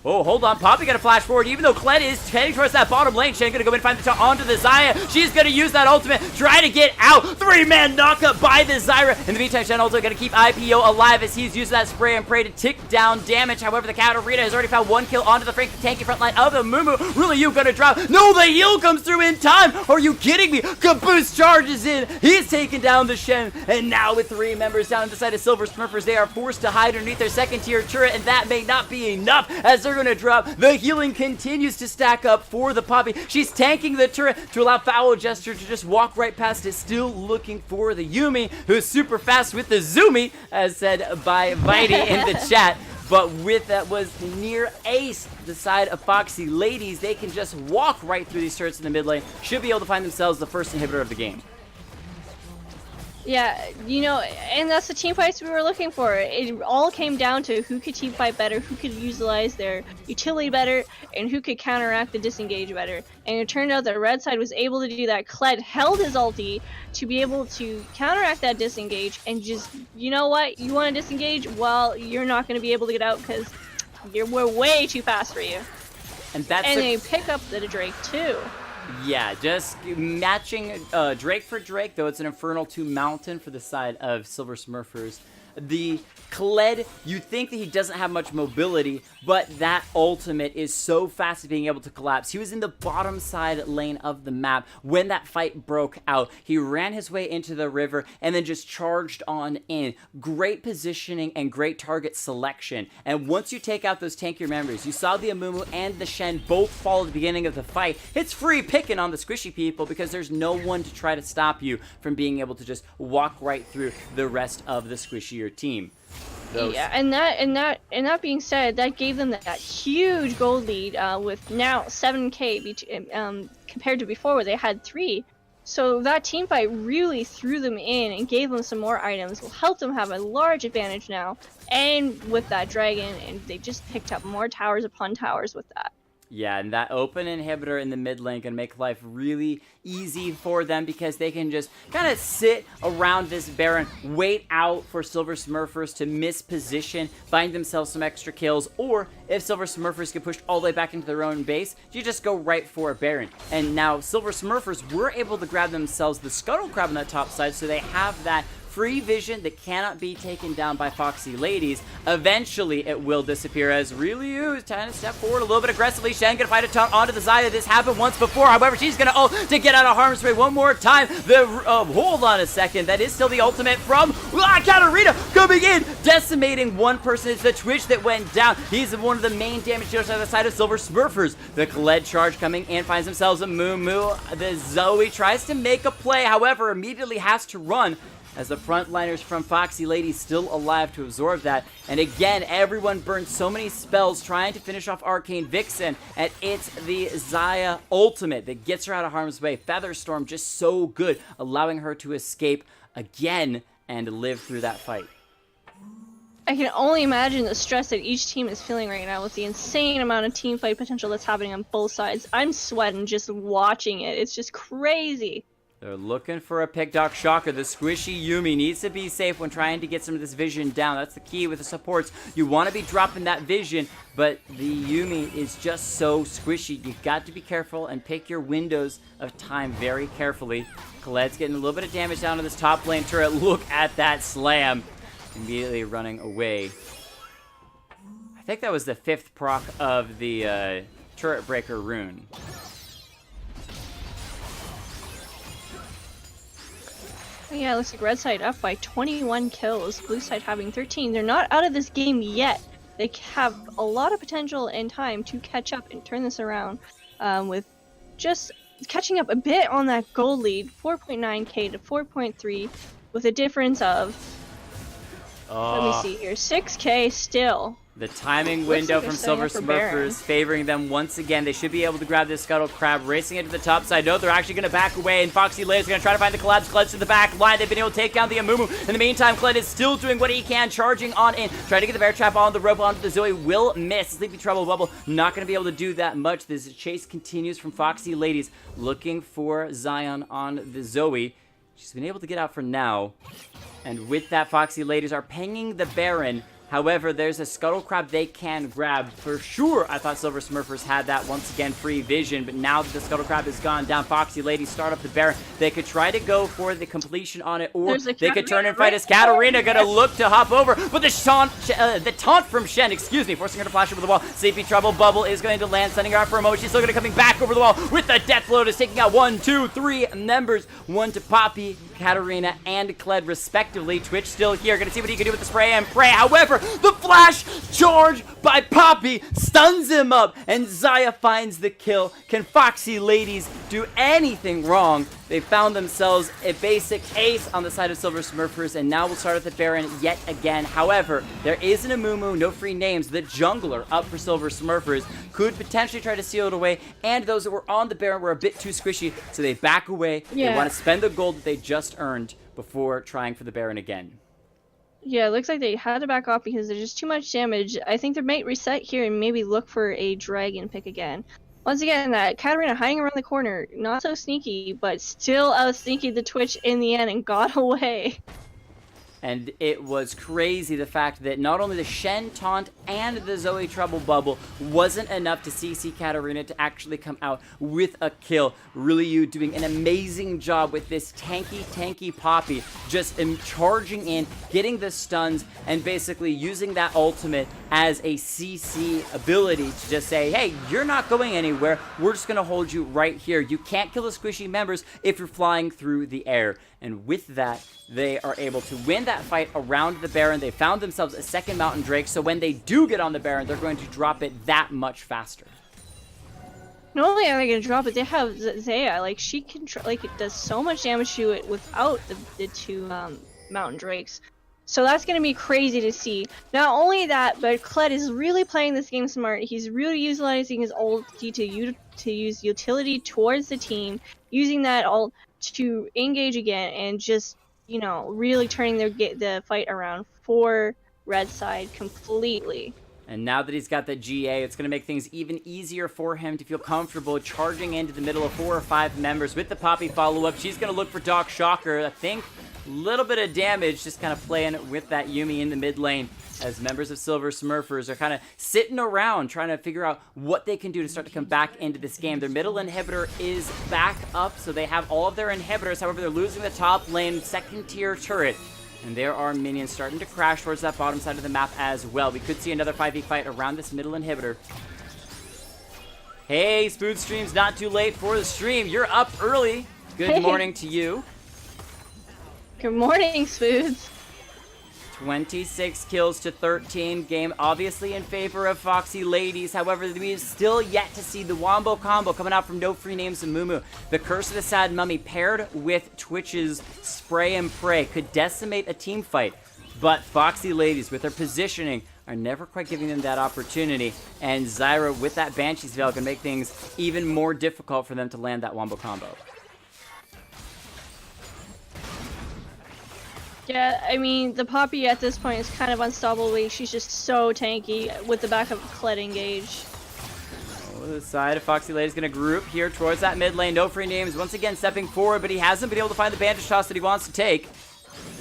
Oh, hold on. Poppy got to flash forward. Even though Kled is heading towards that bottom lane, Shen going to go in and find the shot onto the Zaya. She's going to use that ultimate. Try to get out. 3-man knockup by the Zyra. In the meantime, Shen also going to keep IPO alive as he's using that spray and pray to tick down damage. However, the Katarina has already found 1 kill onto the tanky front line of the Mumu. Really, you going to drop? No, the heal comes through in time. Are you kidding me? Caboose charges in. He's taking down the Shen. And now with 3 members down the side of Silver Smurfers, they are forced to hide underneath their second-tier turret, and that may not be enough as they're going to drop. The healing continues to stack up for the Poppy. She's tanking the turret to allow Foul Jester to just walk right past it, still looking for the Yuumi, who's super fast with the Zoomy, as said by Vitey in the chat. But with that was near ace the side of Foxy. Ladies, they can just walk right through these turrets in the mid lane. Should be able to find themselves the first inhibitor of the game. Yeah, and that's the team fights we were looking for. It all came down to who could team fight better, who could utilize their utility better, and who could counteract the disengage better. And it turned out that Red side was able to do that. Kled held his ulti to be able to counteract that disengage and just, you know what, you want to disengage? Well, you're not going to be able to get out because we're way too fast for you. And they pick up the Drake too. Yeah, just matching Drake for Drake, though it's an Infernal 2 Mountain for the side of Silver Smurfers. The Kled, you think that he doesn't have much mobility, but that ultimate is so fast at being able to collapse. He was in the bottom side lane of the map when that fight broke out. He ran his way into the river and then just charged on in. Great positioning and great target selection. And once you take out those tankier members, you saw the Amumu and the Shen both fall at the beginning of the fight. It's free picking on the squishy people because there's no one to try to stop you from being able to just walk right through the rest of the squishier team. Yeah, and that being said, that gave them that huge gold lead with now 7k compared to before where they had 3. So that team fight really threw them in and gave them some more items, will help them have a large advantage now. And with that dragon, and they just picked up more towers upon towers with that. Yeah, and that open inhibitor in the mid lane can make life really easy for them because they can just kind of sit around this Baron, wait out for Silver Smurfers to miss position, find themselves some extra kills, or if Silver Smurfers get pushed all the way back into their own base, you just go right for a Baron. And now Silver Smurfers were able to grab themselves the Scuttle Crab on that top side, so they have that free vision that cannot be taken down by Foxy Ladies. Eventually, it will disappear as Ryu is trying to step forward a little bit aggressively. Shen gonna fight a taunt onto the Xayah. This happened once before. However, she's gonna ult to get out of harm's way one more time. Hold on a second. That is still the ultimate from Katarina coming in, decimating one person. It's the Twitch that went down. He's one of the main damage dealers on the side of Silver Smurfers. The Khaled charge coming in finds themselves a Moo. The Zoe tries to make a play, however, immediately has to run, as the frontliners from Foxy Ladies still alive to absorb that. And again, everyone burns so many spells trying to finish off Arcane Vixen, and it's the Xayah ultimate that gets her out of harm's way. Featherstorm just so good, allowing her to escape again and live through that fight. I can only imagine the stress that each team is feeling right now with the insane amount of team fight potential that's happening on both sides. I'm sweating just watching it. It's just crazy. They're looking for a pick. Doc Shocker. The squishy Yuumi needs to be safe when trying to get some of this vision down. That's the key with the supports. You want to be dropping that vision, but the Yuumi is just so squishy. You've got to be careful and pick your windows of time very carefully. Khaled's getting a little bit of damage down to this top lane turret. Look at that slam. Immediately running away. I think that was the 5th proc of the turret breaker rune. Yeah, it looks like red side up by 21 kills, blue side having 13. They're not out of this game yet. They have a lot of potential and time to catch up and turn this around, with just catching up a bit on that gold lead, 4.9k to 4.3, with a difference of, let me see here, 6k still. The timing window like from Silver Smurfers favoring them once again. They should be able to grab this Scuttle Crab, racing into the top side. No, they're actually going to back away, and Foxy Ladies are going to try to find the collapse. Kled to the back line. They've been able to take down the Amumu. In the meantime, Kled is still doing what he can, charging on in, trying to get the bear trap on the rope onto the Zoe. Will miss. Sleepy Trouble Bubble not going to be able to do that much. This chase continues from Foxy Ladies, looking for Zion on the Zoe. She's been able to get out for now, and with that, Foxy Ladies are pinging the Baron. However, there's a Scuttle Crab they can grab. For sure, I thought Silver Smurfers had that once again free vision, but now that the Scuttle Crab is gone down, Foxy Ladies start up the Baron. They could try to go for the completion on it, or they could turn and fight as Katarina gonna look to hop over, but the taunt from Shen, excuse me, forcing her to flash over the wall. Sleepy Trouble Bubble is going to land, sending her out for a moment. She's still gonna coming back over the wall with the Death Lotus, taking out 1, 2, 3 members. One to Poppy, Katarina, and Kled respectively. Twitch still here, gonna see what he can do with the spray and pray. However, the flash charge by Poppy stuns him up, and Xayah finds the kill. Can Foxy Ladies do anything wrong? They found themselves a basic ace on the side of Silver Smurfers, and now we'll start at the Baron yet again. However, there is an Amumu, no free names. The jungler up for Silver Smurfers could potentially try to seal it away, and those that were on the Baron were a bit too squishy, so they back away. Yeah. They want to spend the gold that they just earned before trying for the Baron again. Yeah, it looks like they had to back off because there's just too much damage. I think they might reset here and maybe look for a dragon pick again. Once again, that Katarina hiding around the corner, not so sneaky, but still out-sneaky the Twitch in the end and got away. And it was crazy the fact that not only the Shen taunt and the Zoe Trouble Bubble wasn't enough to CC Katarina to actually come out with a kill. Really, you doing an amazing job with this tanky Poppy, just charging in, getting the stuns, and basically using that ultimate as a CC ability to just say, hey, you're not going anywhere. We're just going to hold you right here. You can't kill the squishy members if you're flying through the air. And with that, they are able to win that fight around the Baron. They found themselves a second Mountain Drake, so when they do get on the Baron, they're going to drop it that much faster. Not only are they going to drop it, they have Xayah. Like, she can, it does so much damage to it without the two Mountain Drakes. So that's going to be crazy to see. Not only that, but Kled is really playing this game smart. He's really utilizing his ulti to use utility towards the team, using that ult to engage again, and just, you know, really turning the fight around for red side completely. And now that he's got the GA, it's going to make things even easier for him to feel comfortable charging into the middle of 4 or 5 members with the Poppy follow-up. She's going to look for Doc Shocker. I think a little bit of damage, just kind of playing with that Yuumi in the mid lane. as members of Silver Smurfers are kind of sitting around trying to figure out what they can do to start to come back into this game. Their middle inhibitor is back up, so they have all of their inhibitors. However, they're losing the top lane, second tier turret. And there are minions starting to crash towards that bottom side of the map as well. We could see another 5v fight around this middle inhibitor. Hey, Spoon Stream's not too late for the stream. You're up early. Good morning to you. Good morning, Spoods. 26 kills to 13. Game obviously in favor of Foxy ladies. However, we've still yet to see the Wombo combo coming out from No Free Names and Mumu. The Curse of the Sad Mummy paired with Twitch's Spray and Pray could decimate a team fight. But Foxy ladies, with their positioning, are never quite giving them that opportunity. And Zyra, with that Banshee's Veil, can make things even more difficult for them to land that Wombo combo. Yeah, I mean, the Poppy at this point is kind of unstoppable. She's just so tanky with the back of Kled engage. The side of Foxy Lady is going to group here towards that mid lane. No Free Names once again stepping forward, but he hasn't been able to find the bandage toss that he wants to take.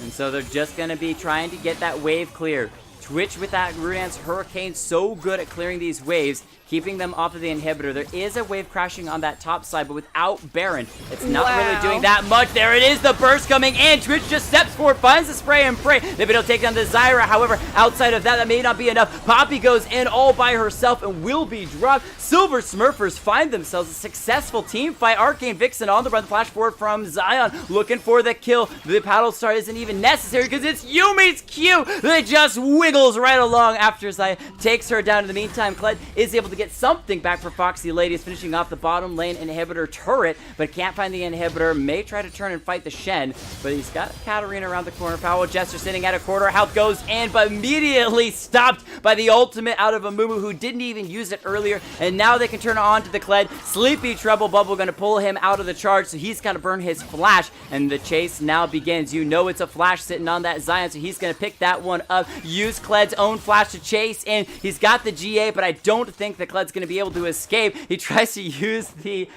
And so they're just going to be trying to get that wave clear. Twitch with that Rudan's Hurricane so good at clearing these waves, keeping them off of the inhibitor. There is a wave crashing on that top side, but without Baron, it's not really doing that much. There it is, the burst coming in. Twitch just steps forward, finds the Spray and Pray. They've been able to take down the Zyra. However, outside of that, that may not be enough. Poppy goes in all by herself and will be dropped. Silver Smurfers find themselves a successful team fight. Arcane Vixen on the run, flash forward from Zion, looking for the kill. The paddle start isn't even necessary because it's Yumi's Q that just wiggles right along after Zion takes her down. In the meantime, Kled is able to get something back for Foxy Ladies, finishing off the bottom lane inhibitor turret, but can't find the inhibitor. May try to turn and fight the Shen, but he's got Katarina around the corner. Foul Jester sitting at a quarter. Health goes in, but immediately stopped by the ultimate out of a Mumu who didn't even use it earlier, and now they can turn it on to the Kled. Sleepy Treble Bubble going to pull him out of the charge, so he's got to burn his flash, and the chase now begins. You know it's a flash sitting on that Zion, so he's going to pick that one up, use Kled's own flash to chase in. He's got the GA, but I don't think that Kled's going to be able to escape. He tries to use the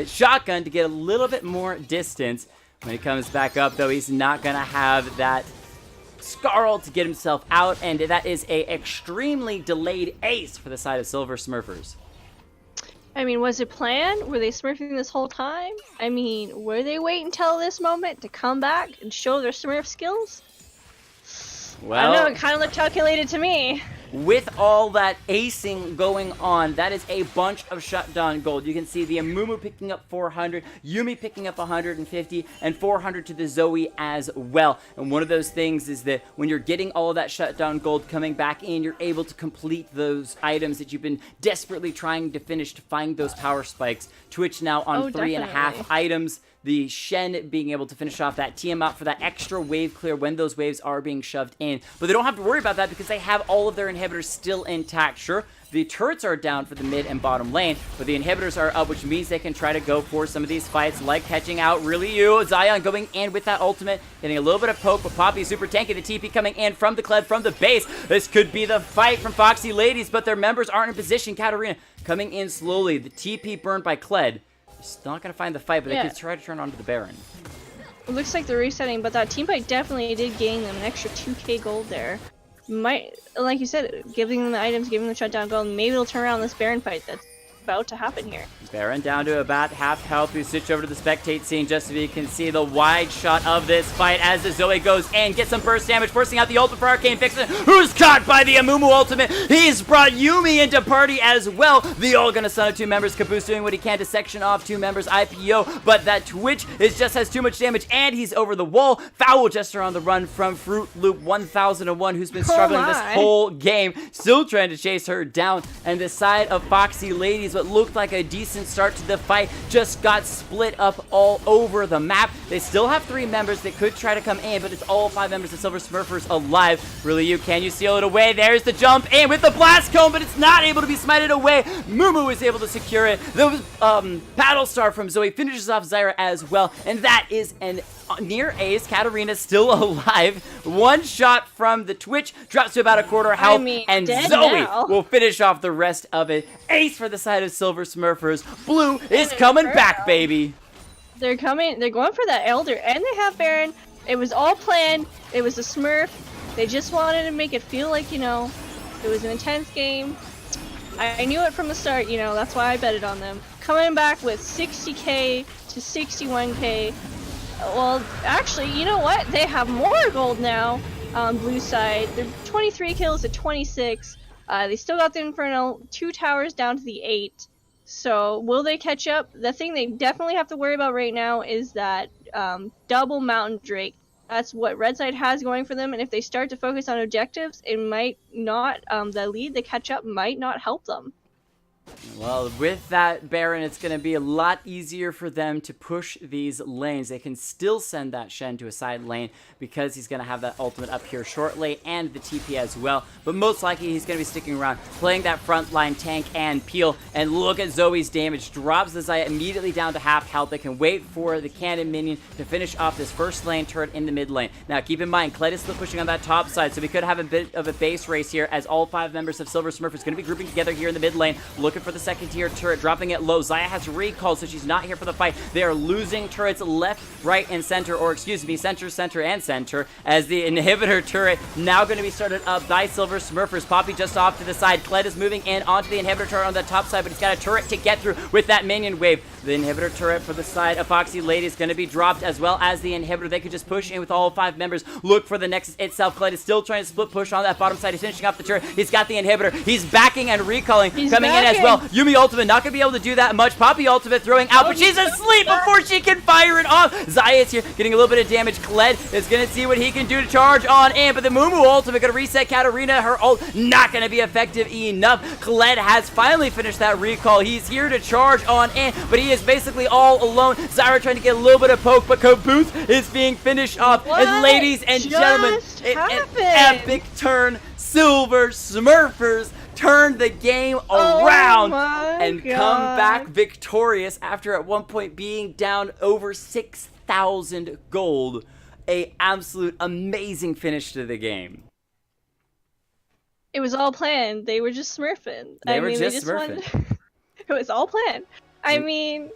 shotgun to get a little bit more distance. When he comes back up, though, he's not going to have that Scarl to get himself out, and that is a extremely delayed ace for the side of Silver Smurfers. I mean, was it planned? Were they smurfing this whole time? I mean, were they waiting until this moment to come back and show their smurf skills? Well, I don't know, it kind of looked calculated to me. With all that acing going on, that is a bunch of shutdown gold. You can see the Amumu picking up 400, Yumi picking up 150, and 400 to the Zoe as well. And one of those things is that when you're getting all of that shutdown gold coming back in, you're able to complete those items that you've been desperately trying to finish to find those power spikes. Twitch now on 3.5 items. The Shen being able to finish off that Tiamat for that extra wave clear when those waves are being shoved in. But they don't have to worry about that because they have all of their inhibitors still intact. Sure, the turrets are down for the mid and bottom lane, but the inhibitors are up, which means they can try to go for some of these fights, like catching out Really You. Zion going in with that ultimate, getting a little bit of poke, but Poppy super tanky. The TP coming in from the Kled, from the base. This could be the fight from Foxy Ladies, but their members aren't in position. Katarina coming in slowly. The TP burned by Kled. Still not going to find the fight, but they could try to turn onto the Baron. It looks like they're resetting, but that team fight definitely did gain them an extra 2k gold there. Might, like you said, giving them the items, giving them the shutdown gold, maybe they'll turn around this Baron fight that's about to happen here. Baron down to about half health. We switch over to the spectate scene just so you can see the wide shot of this fight as the Zoe goes in, gets some burst damage, forcing out the ultimate for Arcane Vixen, who's caught by the Amumu ultimate. He's brought Yumi into party as well. The all gonna stun 2 members. Caboose doing what he can to section off 2 members. IPO, but that Twitch just has too much damage, and he's over the wall. Foul Jester on the run from Fruit Loop 1001, who's been struggling this whole game, still trying to chase her down. And the side of Foxy Ladies, what looked like a decent start to the fight, just got split up all over the map. They still have 3 members that could try to come in, but it's all 5 members of Silver Smurfers alive. Really You, can you seal it away? There's the jump in with the blast cone, but it's not able to be smited away. Mumu is able to secure it. The paddle star from Zoe finishes off Zyra as well, and that is an near ace. Katarina still alive. 1 shot from the Twitch, drops to about a quarter health, and Zoe will finish off the rest of it. Ace for the side of Silver Smurfers. Blue is coming back, baby. They're coming. They're going for that Elder, and they have Baron. It was all planned. It was a Smurf. They just wanted to make it feel like, you know, it was an intense game. I knew it from the start, you know, that's why I betted on them. Coming back with 60k to 61k. Well, actually, you know what? They have more gold now on blue side. They're 23 kills to 26. They still got the Inferno, 2 towers down to the 8. So, will they catch up? The thing they definitely have to worry about right now is that double Mountain Drake. That's what Red Side has going for them, and if they start to focus on objectives, it might not, the lead, the catch-up might not help them. Well, with that Baron, it's going to be a lot easier for them to push these lanes. They can still send that Shen to a side lane because he's going to have that ultimate up here shortly and the TP as well. But most likely he's going to be sticking around, playing that front line tank and peel. And look at Zoe's damage. Drops the Xayah immediately down to half health. They can wait for the cannon minion to finish off this first lane turret in the mid lane. Now, keep in mind, Kled is still pushing on that top side, so we could have a bit of a base race here as all 5 members of Silver Smurfers going to be grouping together here in the mid lane, looking for the second tier turret, dropping it low. Xayah has recall, so she's not here for the fight. They are losing turrets left, right, and center, or excuse me, center, center, and center, as the inhibitor turret now going to be started up by Silver Smurfers. Poppy just off to the side. Kled is moving in onto the inhibitor turret on the top side, but he's got a turret to get through with that minion wave. The inhibitor turret for the side of Foxy Lady is going to be dropped, as well as the inhibitor. They could just push in with all 5 members. Look for the Nexus itself. Kled is still trying to split push on that bottom side. He's finishing off the turret. He's got the inhibitor. He's backing and recalling, coming in as well. Yumi ultimate not going to be able to do that much. Poppy ultimate throwing out, but she's asleep before she can fire it off. Xayah is here getting a little bit of damage. Kled is going to see what he can do to charge on in, but the Mumu ultimate going to reset Katarina. Her ult not going to be effective enough. Kled has finally finished that recall. He's here to charge on in, but he is basically all alone. Zyra trying to get a little bit of poke, but Caboose is being finished off. And ladies and gentlemen, an epic turn. Silver Smurfers turn the game around and come back victorious after at one point being down over 6,000 gold. A absolute amazing finish to the game. It was all planned. They were just smurfing. They were just smurfing. It was all planned. I mean,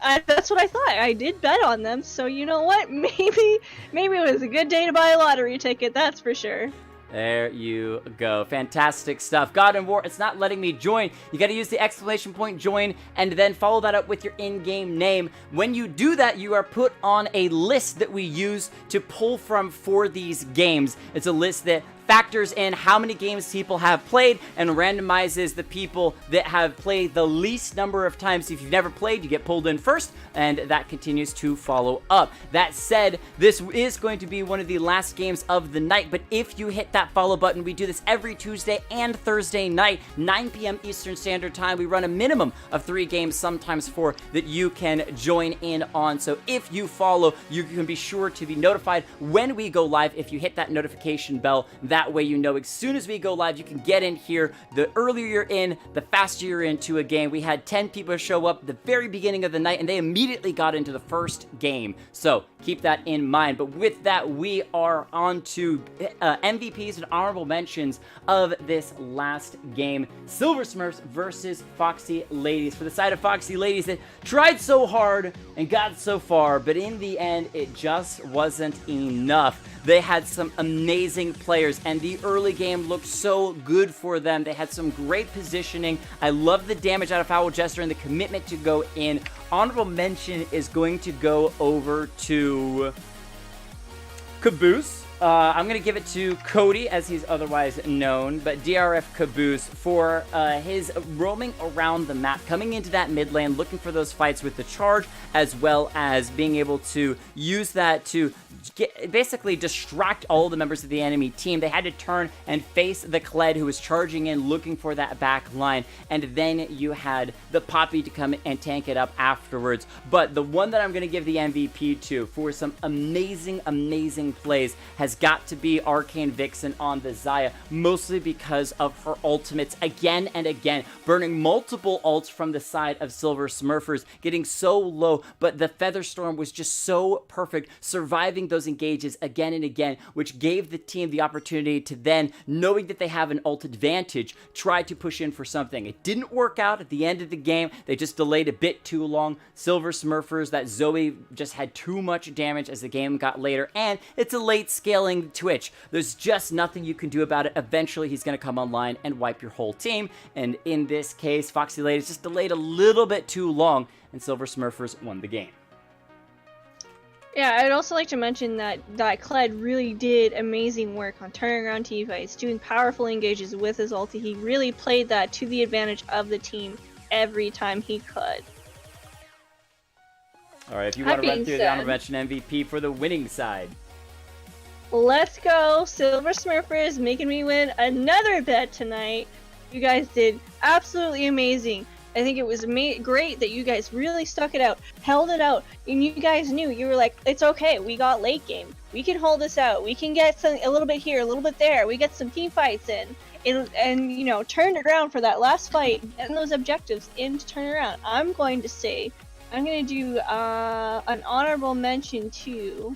that's what I thought. I did bet on them, so you know what? Maybe it was a good day to buy a lottery ticket, that's for sure. There you go. Fantastic stuff. God in War, it's not letting me join. You got to use the exclamation point join and then follow that up with your in-game name. When you do that, you are put on a list that we use to pull from for these games. It's a list that factors in how many games people have played and randomizes the people that have played the least number of times. If you've never played, you get pulled in first, and that continues to follow up. That said, this is going to be one of the last games of the night, but if you hit that follow button, we do this every Tuesday and Thursday night, 9 p.m. Eastern Standard Time. We run a minimum of 3 games, sometimes 4, that you can join in on. So if you follow, you can be sure to be notified when we go live. If you hit that notification bell, that way you know as soon as we go live, you can get in here. The earlier you're in, the faster you're into a game. We had 10 people show up at the very beginning of the night, and they immediately got into the first game. So keep that in mind. But with that, we are on to MVPs and honorable mentions of this last game. Silver Smurfs versus Foxy Ladies. For the side of Foxy Ladies that tried so hard and got so far, but in the end, it just wasn't enough. They had some amazing players, and the early game looked so good for them. They had some great positioning. I love the damage out of Foul Jester and the commitment to go in. Honorable mention is going to go over to Caboose. I'm going to give it to Cody, as he's otherwise known, but DRF Caboose for his roaming around the map, coming into that mid lane, looking for those fights with the charge, as well as being able to use that to basically distract all the members of the enemy team. They had to turn and face the Kled, who was charging in, looking for that back line, and then you had the Poppy to come and tank it up afterwards. But the one that I'm going to give the MVP to for some amazing, amazing plays has got to be Arcane Vixen on the Xayah, mostly because of her ultimates again and again, burning multiple ults from the side of Silver Smurfers, getting so low, but the Feather Storm was just so perfect, surviving those engages again and again, which gave the team the opportunity to then, knowing that they have an ult advantage, try to push in for something. It didn't work out at the end of the game. They just delayed a bit too long. Silver Smurfers, that Zoe just had too much damage as the game got later, and it's a late scale failing Twitch. There's just nothing you can do about it. Eventually, he's going to come online and wipe your whole team. And in this case, Foxy Ladies just delayed a little bit too long, and Silver Smurfers won the game. Yeah, I'd also like to mention that Kled really did amazing work on turning around team fights, doing powerful engages with his ulti. He really played that to the advantage of the team every time he could. All right, if you want to run through the honorable mention MVP for the winning side. Let's go, Silver Smurfers, making me win another bet tonight. You guys did absolutely amazing. I think it was great that you guys really stuck it out, held it out, and you guys knew. You were like, it's okay, we got late game. We can hold this out. We can get a little bit here, a little bit there. We get some team fights in. And you know, turned it around for that last fight, getting those objectives in to turn around. I'm going to do an honorable mention to...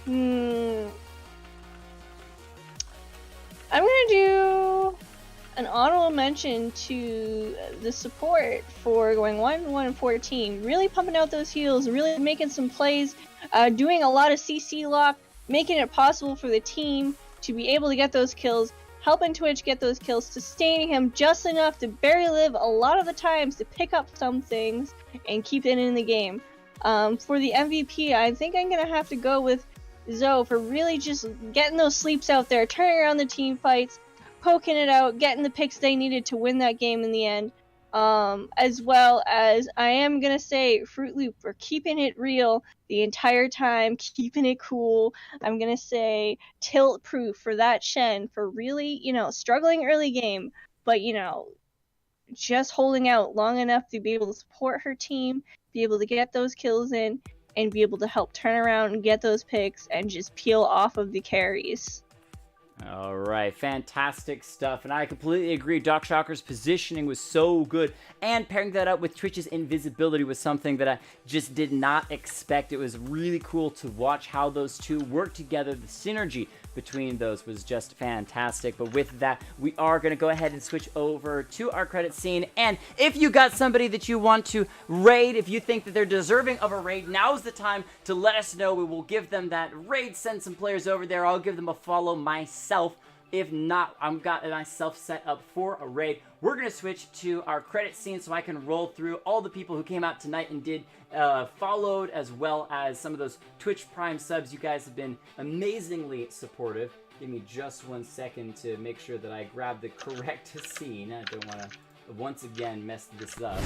I'm going to do an honorable mention to the support for going 1-1-14, really pumping out those heals, really making some plays, doing a lot of CC lock, making it possible for the team to be able to get those kills, helping Twitch get those kills, sustaining him just enough to barely live a lot of the times to pick up some things and keep it in the game. For the MVP, I think I'm going to have to go with Zoe for really just getting those sleeps out there, turning around the team fights, poking it out, getting the picks they needed to win that game in the end. As well as I am gonna say Fruit Loop for keeping it real the entire time, keeping it cool. I'm gonna say Tilt Proof for that Shen for really, you know, struggling early game, but you know, just holding out long enough to be able to support her team, be able to get those kills in, and be able to help turn around and get those picks and just peel off of the carries. All right, fantastic stuff, and I completely agree. Doc Shocker's positioning was so good, and pairing that up with Twitch's invisibility was something that I just did not expect. It was really cool to watch how those two work together. The synergy between those was just fantastic. But with that, we are going to go ahead and switch over to our credit scene. And if you got somebody that you want to raid, if you think that they're deserving of a raid, now's the time to let us know. We will give them that raid. Send some players over there. I'll give them a follow myself. If not, I've got myself set up for a raid. We're going to switch to our credit scene so I can roll through all the people who came out tonight and did followed, as well as some of those Twitch Prime subs. You guys have been amazingly supportive. Give me just 1 second to make sure that I grab the correct scene. I don't want to once again mess this up.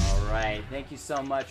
All right, thank you so much.